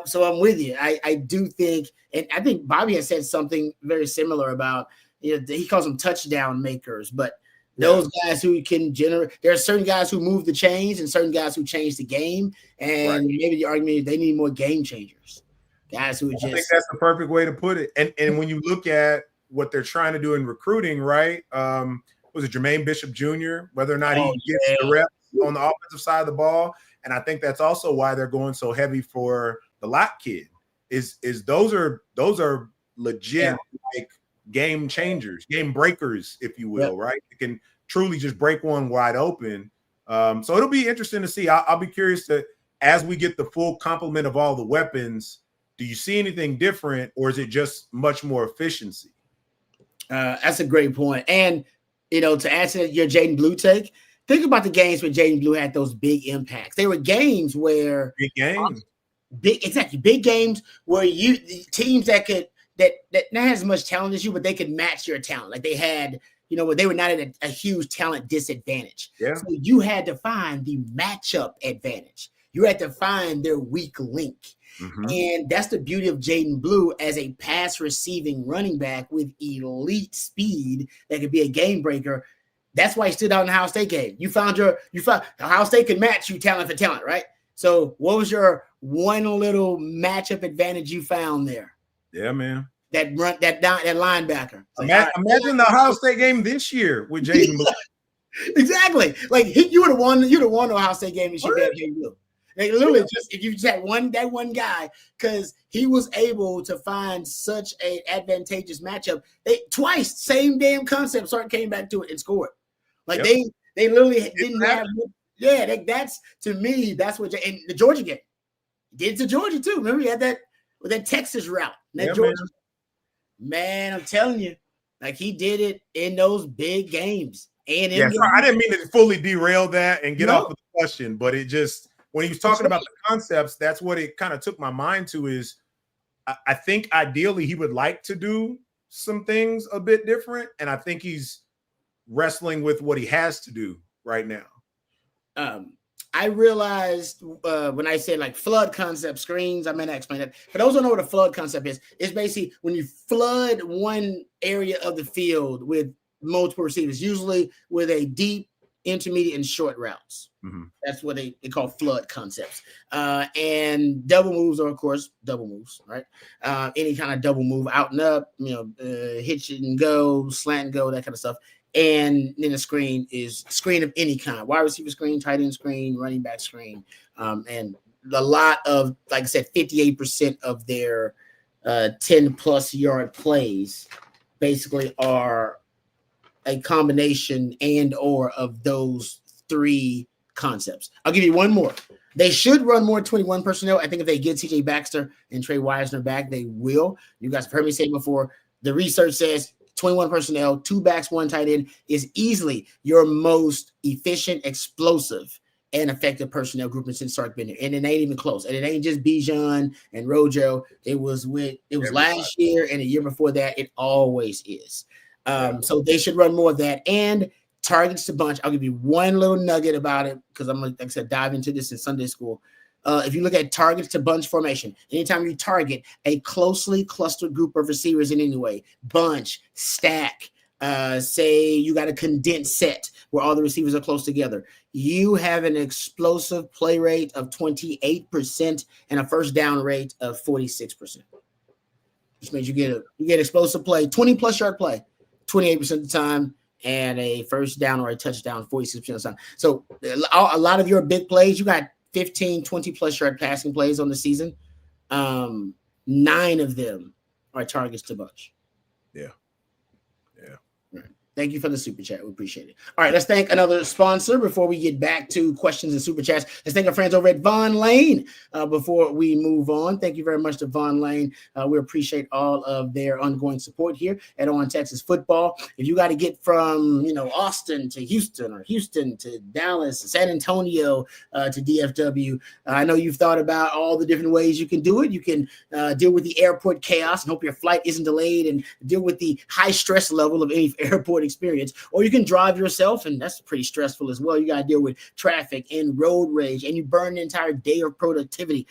So I'm with you. I do think, and I think Bobby has said something very similar about, he calls them touchdown makers, but those guys who can generate, there are certain guys who move the chains and certain guys who change the game. And maybe the argument is they need more game changers. Guys who I think that's the perfect way to put it. And when you look at what they're trying to do in recruiting, right? Was it Jermaine Bishop Jr., whether or not he gets the reps on the offensive side of the ball. And I think that's also why they're going so heavy for the Lott kid is those are legit like game changers, game breakers, if you will, right? It can truly just break one wide open. So it'll be interesting to see. I'll be curious to, as we get the full complement of all the weapons, do you see anything different, or is it just much more efficiency? That's a great point. And, to answer your Jaden Blue take, think about the games where Jaden Blue had those big impacts. They were games where big games, big games where teams that not as much talent as you, but they could match your talent. Like they had, where they were not at a huge talent disadvantage. Yeah. So you had to find the matchup advantage. You had to find their weak link. And that's the beauty of Jaden Blue as a pass receiving running back with elite speed that could be a game breaker. That's why he stood out in the Ohio State game. You found Ohio State could match you talent for talent, right? So what was your one little matchup advantage you found there? Yeah, man. That linebacker. Imagine the Ohio State game this year with Jaden Blue. Exactly. Like you would have won the Ohio State game if you had Jaden Blue. Like literally, just if you just had that one guy, because he was able to find such an advantageous matchup. They twice, same damn concept. Sark came back to it and scored. Like they literally didn't have. Yeah, that's to me. That's what. And the Georgia game did it to Georgia too. Remember, he had that with that Texas route. That Georgia. Man, I'm telling you, like he did it in those big games. And I didn't mean to fully derail that and get off of the question, but it just when he was talking about the concepts, that's what it kind of took my mind to. Is I think ideally he would like to do some things a bit different, and I think he's wrestling with what he has to do right now. I realized when I said like flood concept screens, I meant to explain that. For those who don't know what a flood concept is, it's basically when you flood one area of the field with multiple receivers, usually with a deep, intermediate, and short routes. Mm-hmm. That's what they call flood concepts. And double moves are, of course, double moves, right? Any kind of double move, out and up, hitch and go, slant and go, that kind of stuff. And then a screen is screen of any kind, wide receiver screen, tight end screen, running back screen. And a lot of, like I said, 58% of their 10-plus yard plays basically are a combination and or of those three concepts. I'll give you one more. They should run more 21 personnel. I think if they get CJ Baxter and Trey Wisner back, they will. You guys have heard me say before, the research says 21 personnel, 2 backs, 1 tight end is easily your most efficient, explosive, and effective personnel grouping since Sark been here. And it ain't even close. And it ain't just Bijan and Rojo. It was last year and the year before that. It always is. So they should run more of that. And targets to bunch. I'll give you one little nugget about it because I'm, like I said, dive into this in Sunday school. If you look at targets to bunch formation, anytime you target a closely clustered group of receivers in any way, bunch, stack, say you got a condensed set where all the receivers are close together, you have an explosive play rate of 28% and a first down rate of 46%. Which means you get explosive play, 20-plus yard play, 28% of the time, and a first down or a touchdown 46% of the time. So a lot of your big plays, you got 15, 20-plus yard passing plays on the season. 9 of them are targets to bunch. Yeah. Right. Thank you for the super chat. We appreciate it. All right, let's thank another sponsor before we get back to questions and super chats. Let's thank our friends over at Von Lane before we move on. Thank you very much to Von Lane. We appreciate all of their ongoing support here at On Texas Football. If you got to get from Austin to Houston or Houston to Dallas, San Antonio to DFW, I know you've thought about all the different ways you can do it. You can deal with the airport chaos and hope your flight isn't delayed and deal with the high stress level of any airport experience, or you can drive yourself, and that's pretty stressful as well. You got to deal with traffic and road rage, and you burn an entire day of productivity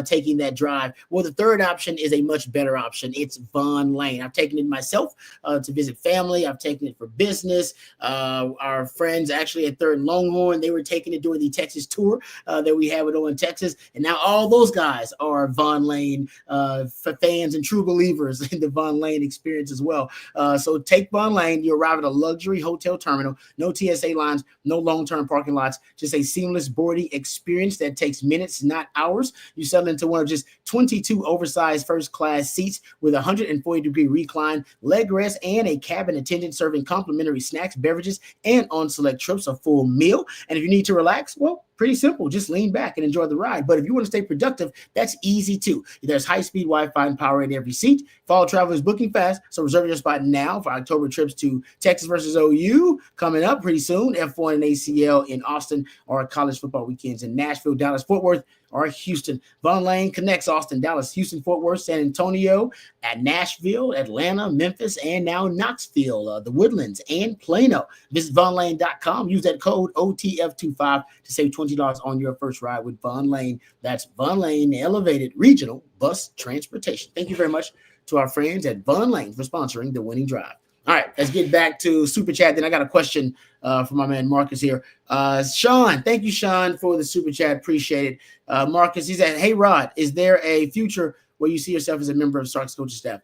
taking that drive. Well, the third option is a much better option. It's Von Lane. I've taken it myself to visit family. I've taken it for business. Our friends actually at Third and Longhorn, they were taking it during the Texas tour that we have with On Texas, and now all those guys are Von Lane for fans and true believers in the Von Lane experience as well. So take Von Lane. You arrive at a luxury hotel terminal, no TSA lines, no long-term parking lots, just a seamless boarding experience that takes minutes, not hours. You settle into one of just 22 oversized first-class seats with a 140-degree recline, leg rest, and a cabin attendant serving complimentary snacks, beverages, and on select trips a full meal. And if you need to relax, well, pretty simple. Just lean back and enjoy the ride. But if you want to stay productive, that's easy too. There's high-speed Wi-Fi and power in every seat. Fall travel is booking fast, so reserve your spot now for October trips to Texas versus OU coming up pretty soon, F1 and ACL in Austin, or college football weekends in Nashville, Dallas, Fort Worth, or Houston. Von Lane connects Austin, Dallas, Houston, Fort Worth, San Antonio, at Nashville, Atlanta, Memphis, and now Knoxville, the Woodlands, and Plano. Visit vonlane.com. Use that code OTF25 to save $20 on your first ride with Von Lane. That's Von Lane Elevated Regional Bus Transportation. Thank you very much to our friends at Von Lane for sponsoring the winning drive. All right, let's get back to Super Chat. Then I got a question from my man Marcus here. Sean, thank you, Sean, for the Super Chat. Appreciate it. Marcus, he said, hey, Rod, is there a future where you see yourself as a member of Sark's coaching staff?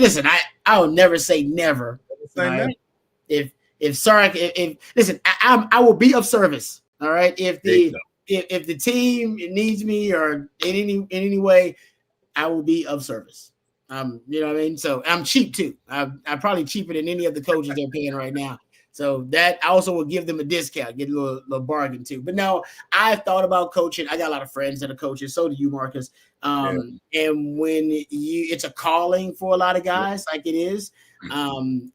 Listen, I'll never say never. Right? If listen, I will be of service. All right. If the team needs me or in any way, I will be of service. You know what I mean? So I'm cheap too. I'm probably cheaper than any of the coaches they're paying right now. So that I also will give them a discount, get a little bargain too. But no, I've thought about coaching. I got a lot of friends that are coaches. So do you, Marcus. And when it's a calling for a lot of guys, like it is,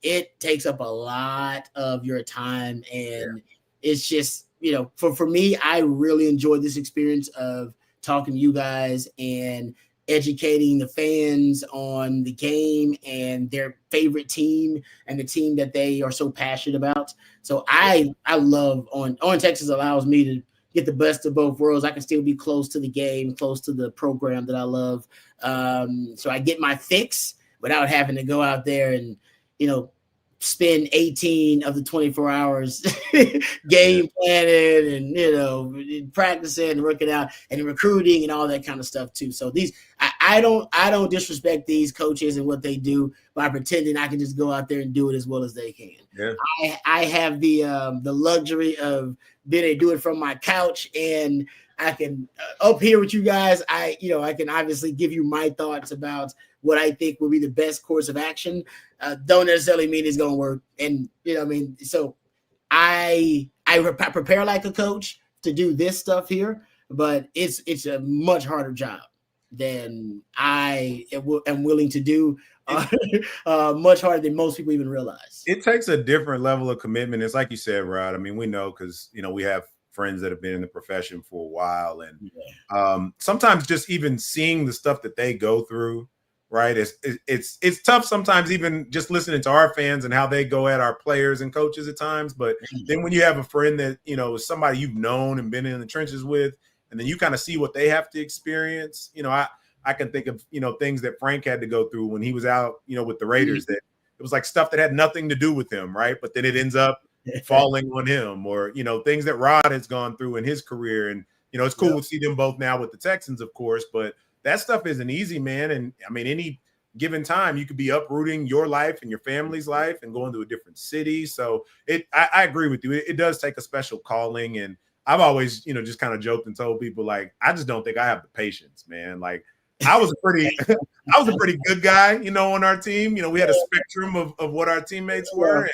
it takes up a lot of your time, and it's just, for me, I really enjoyed this experience of talking to you guys and educating the fans on the game and their favorite team and the team that they are so passionate about. So I love on Texas allows me to get the best of both worlds. I can still be close to the game, close to the program that I love. So I get my fix without having to go out there and, spend 18 of the 24 hours game planning and, practicing and working out and recruiting and all that kind of stuff too. So I don't disrespect these coaches and what they do by pretending I can just go out there and do it as well as they can. Yeah. I have the luxury of being able to do it from my couch, and I can up here with you guys. I can obviously give you my thoughts about what I think will be the best course of action. Don't necessarily mean it's going to work. And, so I prepare like a coach to do this stuff here, but it's a much harder job than I am willing to do. Much harder than most people even realize. It takes a different level of commitment. It's like you said, Rod. I mean, we know because, we have friends that have been in the profession for a while. And sometimes just even seeing the stuff that they go through, right? It's tough sometimes, even just listening to our fans and how they go at our players and coaches at times. But then when you have a friend that, is somebody you've known and been in the trenches with, and then you kind of see what they have to experience, I can think of, things that Frank had to go through when he was out, with the Raiders, that it was like stuff that had nothing to do with him, right? But then it ends up falling on him, or, things that Rod has gone through in his career. And, it's cool to see them both now with the Texans, of course, but that stuff isn't easy, man. And I mean, any given time you could be uprooting your life and your family's life and going to a different city. So I agree with you. It does take a special calling. And I've always, just kind of joked and told people, like, I just don't think I have the patience, man. Like, I was a pretty good guy, on our team. We had a spectrum of what our teammates were.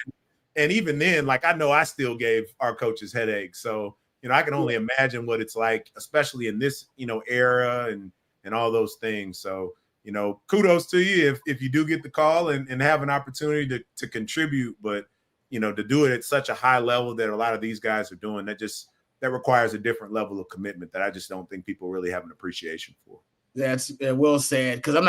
And even then, like, I know I still gave our coaches headaches. So, I can only imagine what it's like, especially in this, era and all those things. So, kudos to you if you do get the call and have an opportunity to contribute, but, to do it at such a high level that a lot of these guys are doing, that requires a different level of commitment that I just don't think people really have an appreciation for. That's well said. Because you're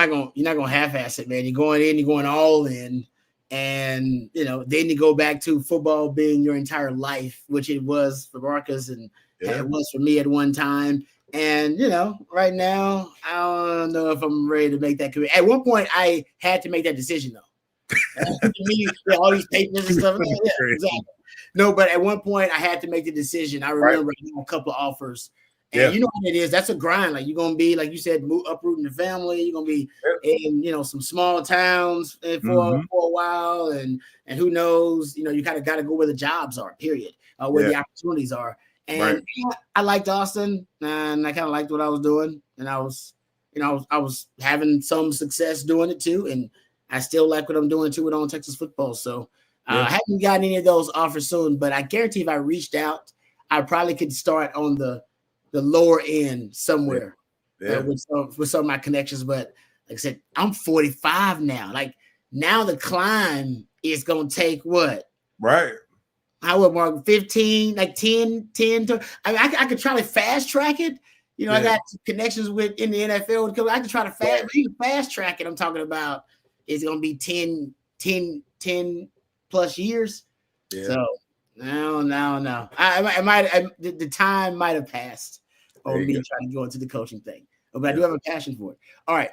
not gonna half-ass it, man. You're going all in, and then you go back to football being your entire life, which it was for Marcus and it was for me at one time. And right now, I don't know if I'm ready to make that commitment. At one point, I had to make that decision though. All these papers and stuff. Yeah, exactly. No, but at one point, I had to make the decision. I remember a couple of offers. And you know what it is? That's a grind. Like, you're going to be, like you said, uprooting the family. You're going to be in, some small towns for a while. And who knows, you kind of got to go where the jobs are, period, where the opportunities are. And I liked Austin, and I kind of liked what I was doing. And I was having some success doing it too. And I still like what I'm doing too with On Texas Football. So I haven't gotten any of those offers soon, but I guarantee if I reached out, I probably could start on the lower end somewhere with some of my connections. But like I said, I'm 45 now. Like, now the climb is going to take what? Right. I would mark 15, like 10 I could try to fast track it. I got connections in the NFL. I could try to fast track it. I'm talking about it's going to be 10 plus years. Yeah. So no. The time might have passed on me trying to go into the coaching thing. But I do have a passion for it. All right.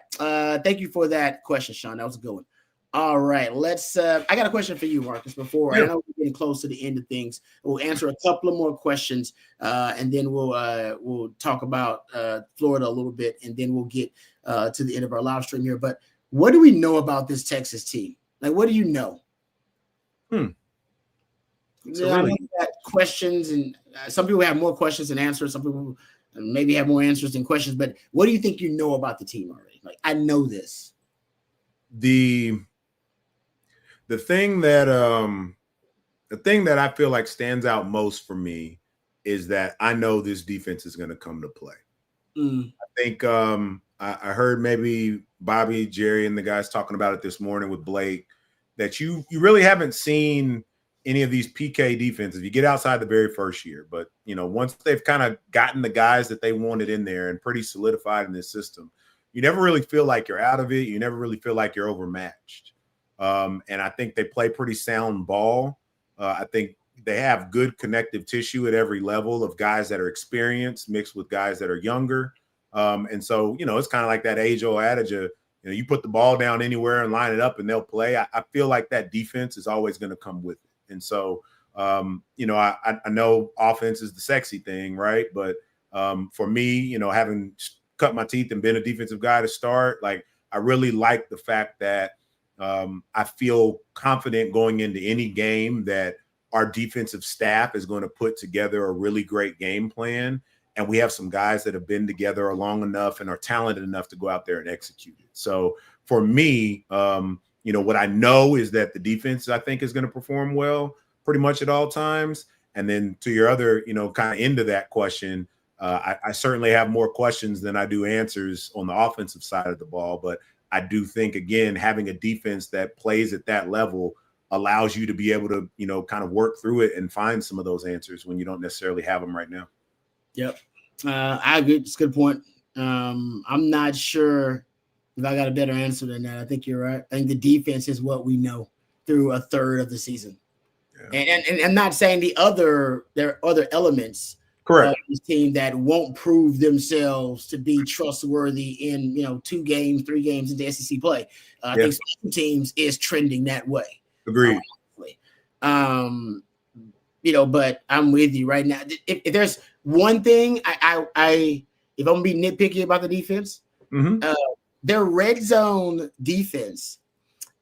Thank you for that question, Sean. That was a good one. All right. Let's I got a question for you, Marcus, before I know we're getting close to the end of things. We'll answer a couple of more questions, and then we'll talk about Florida a little bit, and then we'll get to the end of our live stream here. But what do we know about this Texas team? Like, what do you know? Yeah, I know that questions, and some people have more questions than answers. Some people maybe have more answers than questions. But what do you think you know about the team already? Like, I know this. The thing that I feel like stands out most for me is that I know this defense is going to come to play. I think I heard maybe Bobby, Jerry, and the guys talking about it this morning with Blake, that you really haven't seen any of these PK defenses. You get outside the very first year, but once they've kind of gotten the guys that they wanted in there and pretty solidified in this system, you never really feel like you're out of it. You never really feel like you're overmatched. And I think they play pretty sound ball. I think they have good connective tissue at every level of guys that are experienced mixed with guys that are younger. And so, it's kind of like that age-old adage of, you put the ball down anywhere and line it up and they'll play. I feel like that defense is always going to come with it. And so, I know offense is the sexy thing, right? But for me, having cut my teeth and been a defensive guy to start, like, I really like the fact that I feel confident going into any game that our defensive staff is going to put together a really great game plan. And we have some guys that have been together long enough and are talented enough to go out there and execute it. So for me, what I know is that the defense, I think, is going to perform well pretty much at all times. And then to your other, kind of end of that question, I certainly have more questions than I do answers on the offensive side of the ball. But I do think, again, having a defense that plays at that level allows you to be able to, kind of work through it and find some of those answers when you don't necessarily have them right now. Yep. I agree. It's a good point. I'm not sure if I got a better answer than that. I think you're right. I think the defense is what we know through a third of the season. Yeah. And I'm not saying there are other elements correct of this team that won't prove themselves to be trustworthy in 2 games, 3 games into SEC play. I think special teams is trending that way. Agreed. But I'm with you right now. If there's one thing if I'm gonna be nitpicky about the defense, their red zone defense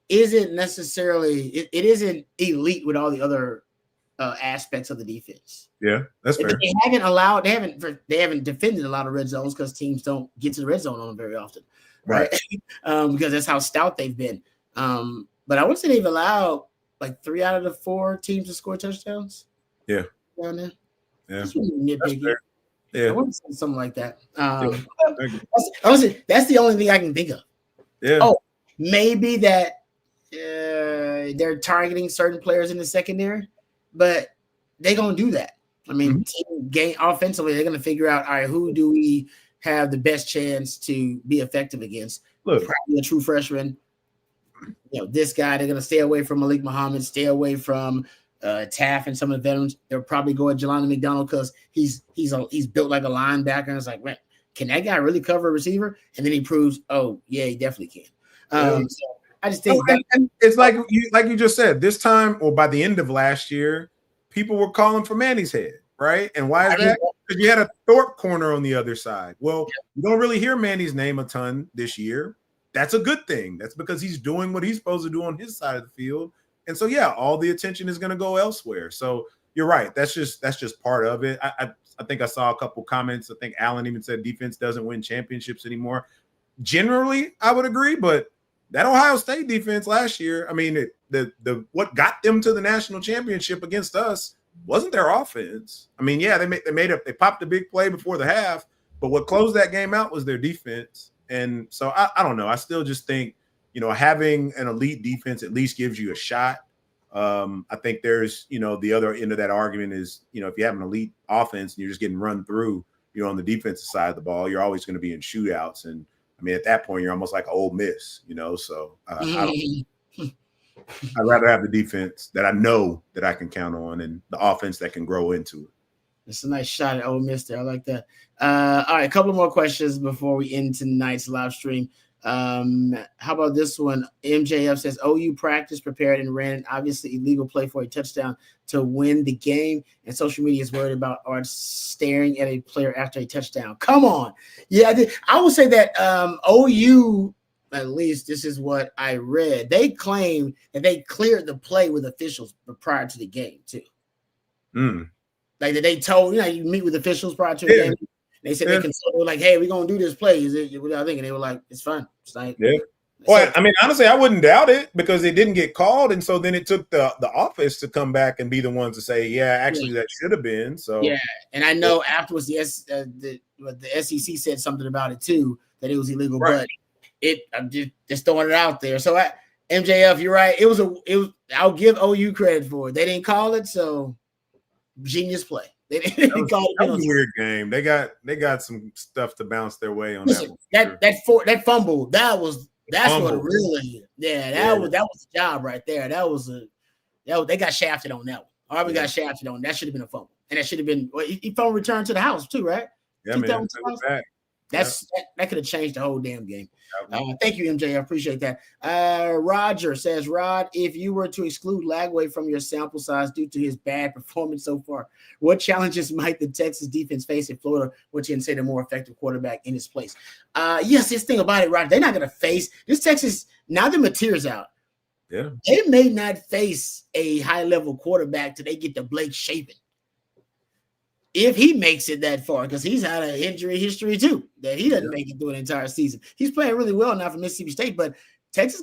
isn't necessarily it isn't elite with all the other aspects of the defense. Yeah, that's fair. They haven't defended a lot of red zones because teams don't get to the red zone on them very often, right? Because that's how stout they've been. But I would say they've allowed like 3 out of the 4 teams to score touchdowns. Yeah. Down there. Yeah. That's really nitpicky. Yeah. I want to say something like that. Honestly, that's the only thing I can think of. Yeah. Oh, maybe that they're targeting certain players in the secondary, but they're gonna do that. I mean, team game offensively, they're gonna figure out, all right, who do we have the best chance to be effective against? Look, probably a true freshman. This guy, they're gonna stay away from Malik Muhammad, stay away from Taft and some of the veterans. They'll probably go at Jelani McDonald because he's built like a linebacker. And it's like, man, can that guy really cover a receiver? And then he proves, oh yeah, he definitely can. So I just think and it's like you just said, this time or by the end of last year, people were calling for Manny's head, right? And why is that? Because you had a Thorpe corner on the other side. Well, you don't really hear Manny's name a ton this year. That's a good thing. That's because he's doing what he's supposed to do on his side of the field. And so, yeah, all the attention is going to go elsewhere. So you're right. That's just part of it. I think I saw a couple comments. I think Allen even said defense doesn't win championships anymore. Generally, I would agree. But that Ohio State defense last year, I mean, the what got them to the national championship against us wasn't their offense. I mean, yeah, they popped a big play before the half, but what closed that game out was their defense. And so I don't know. I still just think, having an elite defense at least gives you a shot. I think there's, the other end of that argument is, if you have an elite offense and you're just getting run through, on the defensive side of the ball, you're always going to be in shootouts. And I mean, at that point, you're almost like an Ole Miss, so I'd rather have the defense that I know that I can count on and the offense that can grow into it. It's a nice shot at Ole Miss there. I like that. All right, a couple more questions before we end tonight's live stream. How about this one? MJF says OU practice, prepared, and ran an obviously illegal play for a touchdown to win the game, and social media is worried about Arch staring at a player after a touchdown. Come on. Yeah, I will say that OU, at least this is what I read, they claim that they cleared the play with officials prior to the game too. Like that they told, you meet with officials prior to the game. They said they consulted, like, hey, we're gonna do this play. Is it what y'all thinking? They were like, it's fine. It's like, Well, I mean, honestly, I wouldn't doubt it because it didn't get called, and so then it took the office to come back and be the ones to say, yeah, actually, that should have been. So and I know afterwards the SEC said something about it too, that it was illegal, but I'm just throwing it out there. So MJF, you're right. It was I'll give OU credit for it. They didn't call it, so genius play. They didn't call it. That was a weird game. They got some stuff to bounce their way on. Listen, that fumble, that's what really that was the job right there. They got shafted on that one. Auburn got shafted on. That should have been a fumble, and that should have been he fumble return to the house too, right? Yeah, man. That could have changed the whole damn game. Thank you, MJ. I appreciate that. Roger says, Rod, if you were to exclude Lagway from your sample size due to his bad performance so far, what challenges might the Texas defense face in Florida, which you can say the more effective quarterback in his place? Yes, this thing about it, Roger, they're not going to face this Texas. Now the material's out. Yeah, they may not face a high-level quarterback till they get to Blake Shapen. If he makes it that far, because he's had an injury history too, that he doesn't make it through an entire season. He's playing really well now for Mississippi State, but Texas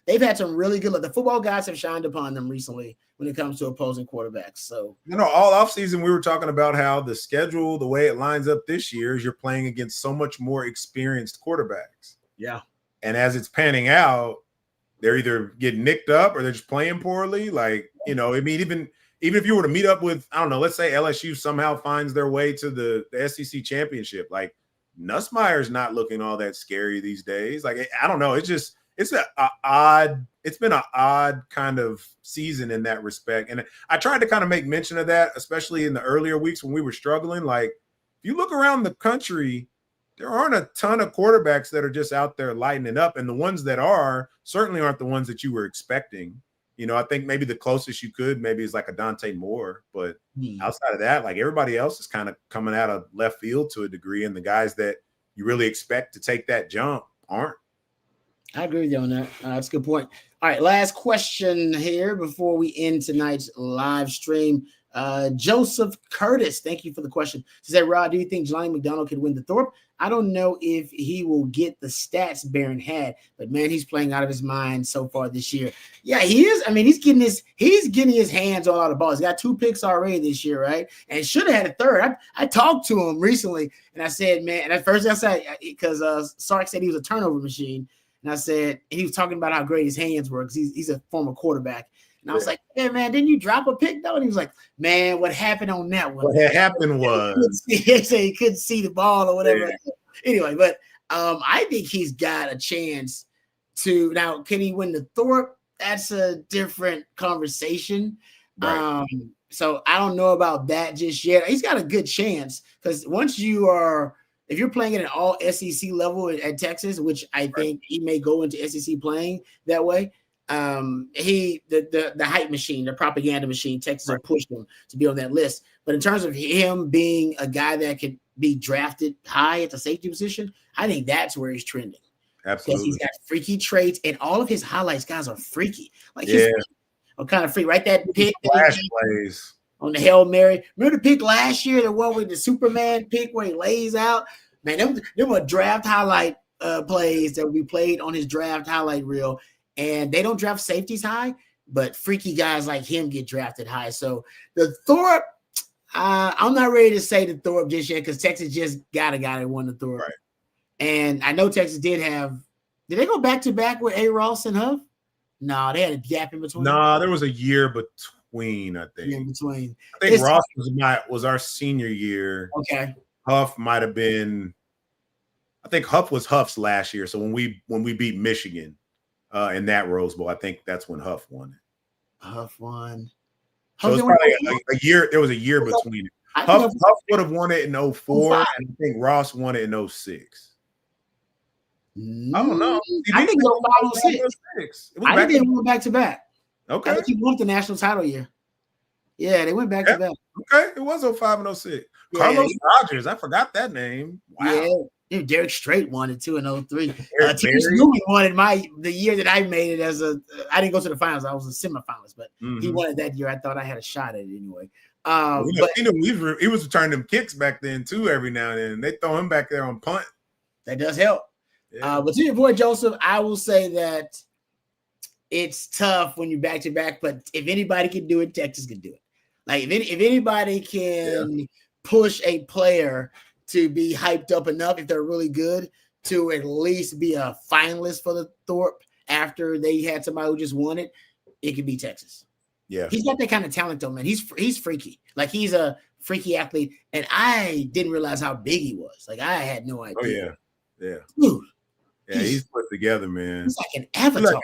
they've had some really good, the football guys have shined upon them recently when it comes to opposing quarterbacks. So, all offseason we were talking about how the schedule, the way it lines up this year is you're playing against so much more experienced quarterbacks. Yeah. And as it's panning out, they're either getting nicked up or they're just playing poorly. Like, I mean, even if you were to meet up with, I don't know, let's say LSU somehow finds their way to the SEC championship, like Nussmeier's not looking all that scary these days. Like, I don't know. It's been an odd kind of season in that respect. And I tried to kind of make mention of that, especially in the earlier weeks when we were struggling. Like, if you look around the country, there aren't a ton of quarterbacks that are just out there lighting it up. And the ones that are certainly aren't the ones that you were expecting. I think maybe the closest you could maybe is like a Dante Moore, but outside of that, like everybody else is kind of coming out of left field to a degree, and the guys that you really expect to take that jump aren't. I agree with you on that. That's a good point. All right, last question here before we end tonight's live stream. Joseph Curtis, thank you for the question. He said, Rod, do you think Jelani McDonald could win the Thorpe? I don't know if he will get the stats Barron had, but man, he's playing out of his mind so far this year. Yeah, he is. I mean, he's getting his hands on all the balls. He's got 2 picks already this year, right? And should have had a third. I talked to him recently, and I said, man, and at first I said, because Sark said he was a turnover machine, and I said, he was talking about how great his hands were because he's a former quarterback. And I was like, hey, man, didn't you drop a pick, though? And he was like, man, what happened on that one? What had happened was he couldn't see the ball or whatever. Yeah. Anyway, but I think he's got a chance to – now, can he win the Thorpe? That's a different conversation. Right. So I don't know about that just yet. He's got a good chance because once you are – if you're playing at an all SEC level at Texas, which I think he may go into SEC playing that way – the hype machine, the propaganda machine, Texas will push him to be on that list. But in terms of him being a guy that could be drafted high at the safety position, I think that's where he's trending. Absolutely. Because he's got freaky traits, and all of his highlights, guys, are freaky. Like he's kind of freak. Right, that pick flash plays on the Hail Mary. Remember the pick last year, the one with the Superman pick where he lays out? Man, them were draft highlight plays that we played on his draft highlight reel. And they don't draft safeties high, but freaky guys like him get drafted high. So the Thorpe, I'm not ready to say the Thorpe just yet because Texas just got a guy that won the Thorpe. Right. And I know Texas did they go back-to-back with A. Ross and Huff? No, they had a gap in between. No, there was a year between, I think. In between. I think Ross was our senior year. Okay. Huff might have been – I think Huff was Huff's last year. So when we beat Michigan – in that Rose Bowl, I think that's when Huff won it. Huff won. So it was probably a year. There was a year between it. Huff would have won it in 04, and I think Ross won it in 06. I don't know. I think it was 05, 06. I think they went back to back. Okay. I think he won the national title year. Yeah, they went back to back. Okay, it was 05 and 06. Yeah, Carlos Rogers, I forgot that name. Wow. Yeah, Derek Strait won it too in 03. Eric Tim Berry. Snoopy won it the year that I made it as I didn't go to the finals. I was a semifinalist, but he won it that year. I thought I had a shot at it anyway. But he was returning them kicks back then too every now and then. They throw him back there on punt. That does help. Yeah. But to your boy Joseph, I will say that it's tough when you're back to back. But if anybody can do it, Texas can do it. Like if anybody can push a player to be hyped up enough, if they're really good, to at least be a finalist for the Thorpe after they had somebody who just won it, it could be Texas. Yeah, he's got that kind of talent though, man. He's freaky. Like he's a freaky athlete, and I didn't realize how big he was. Like I had no idea. Oh yeah, yeah. Dude, yeah, he's put together, man. He's like an avatar.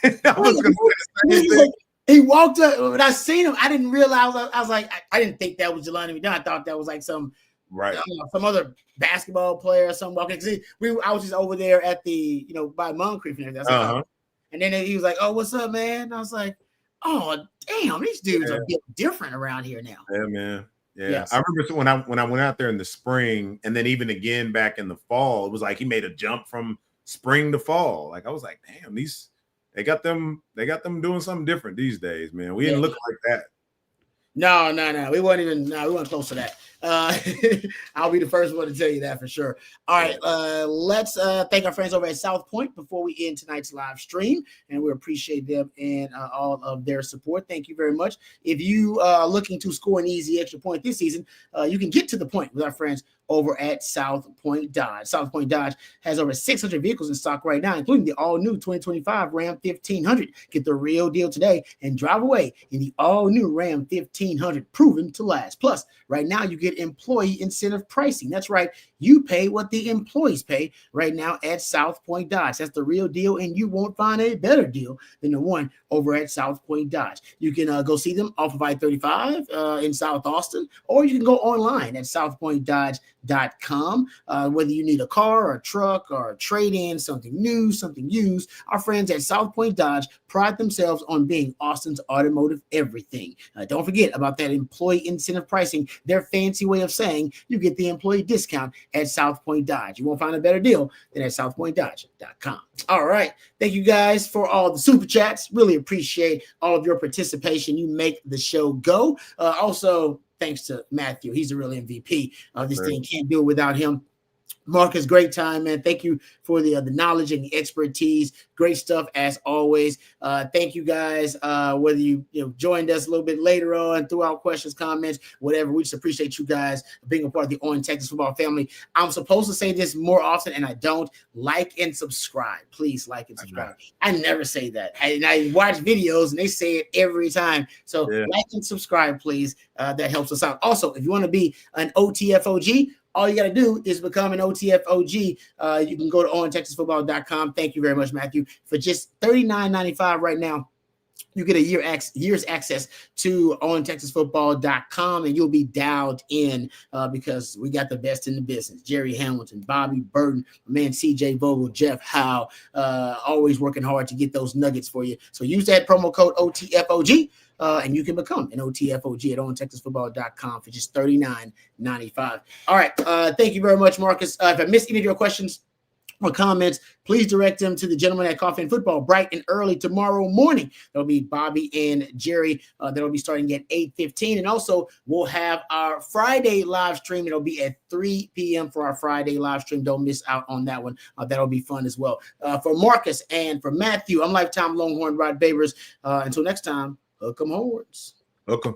I was gonna say the same thing. Like, he walked up when I seen him. I didn't realize. I was like, I didn't think that was Jelani McDonald. I thought that was like some other basketball player or something walking. I was just over there at the by Moncrief and everything. And then he was like, "Oh, what's up, man?" And I was like, "Oh, damn, these dudes are different around here now." Yeah, man. Yeah, yes. I remember when I went out there in the spring, and then even again back in the fall, it was like he made a jump from spring to fall. Like I was like, "Damn, they got them doing something different these days, man. We didn't look like that." No. We weren't close to that. I'll be the first one to tell you that for sure. All right, let's thank our friends over at South Point before we end tonight's live stream, and we appreciate them and all of their support. Thank you very much. If you are looking to score an easy extra point this season, you can get to the point with our friends over at South Point Dodge. South Point Dodge has over 600 vehicles in stock right now, including the all-new 2025 Ram 1500. Get the real deal today and drive away in the all-new Ram 1500, proven to last. Plus, right now you get employee incentive pricing. That's right. You pay what the employees pay right now at South Point Dodge. That's the real deal, and you won't find a better deal than the one over at South Point Dodge. You can go see them off of I-35 in South Austin, or you can go online at southpointdodge.com. Whether you need a car or a truck or a trade-in, something new, something used, our friends at South Point Dodge pride themselves on being Austin's automotive everything. Don't forget about that employee incentive pricing, their fancy way of saying you get the employee discount at South Point Dodge. You won't find a better deal than at southpointdodge.com. All right. Thank you guys for all the super chats. Really appreciate all of your participation. You make the show go. Also, thanks to Matthew. He's the real MVP of this thing. Can't do it without him. Marcus, great time, man. Thank you for the knowledge and the expertise. Great stuff as always. Thank you guys. Whether you joined us a little bit later on, threw out questions, comments, whatever. We just appreciate you guys being a part of the On Texas Football family. I'm supposed to say this more often, and I don't. Like and subscribe. Please like and subscribe. I never say that. I watch videos and they say it every time. So like and subscribe, please. That helps us out. Also, if you want to be an OTFOG, all you got to do is become an OTFOG. You can go to ontexasfootball.com. Thank you very much, Matthew. For just $39.95 right now, you get a year's access to ontexasfootball.com, and you'll be dialed in because we got the best in the business. Jerry Hamilton, Bobby Burton, my man CJ Vogel, Jeff Howe, always working hard to get those nuggets for you. So use that promo code OTFOG. And you can become an OTFOG at ontexasfootball.com for just $39.95. All right. Thank you very much, Marcus. If I missed any of your questions or comments, please direct them to the gentleman at Coffee and Football bright and early tomorrow morning. That'll be Bobby and Jerry. That'll be starting at 8:15. And also, we'll have our Friday live stream. It'll be at 3 p.m. for our Friday live stream. Don't miss out on that one. That'll be fun as well. For Marcus and for Matthew, I'm lifetime Longhorn Rod Babers. Until next time. Hook 'em horns. Hook 'em.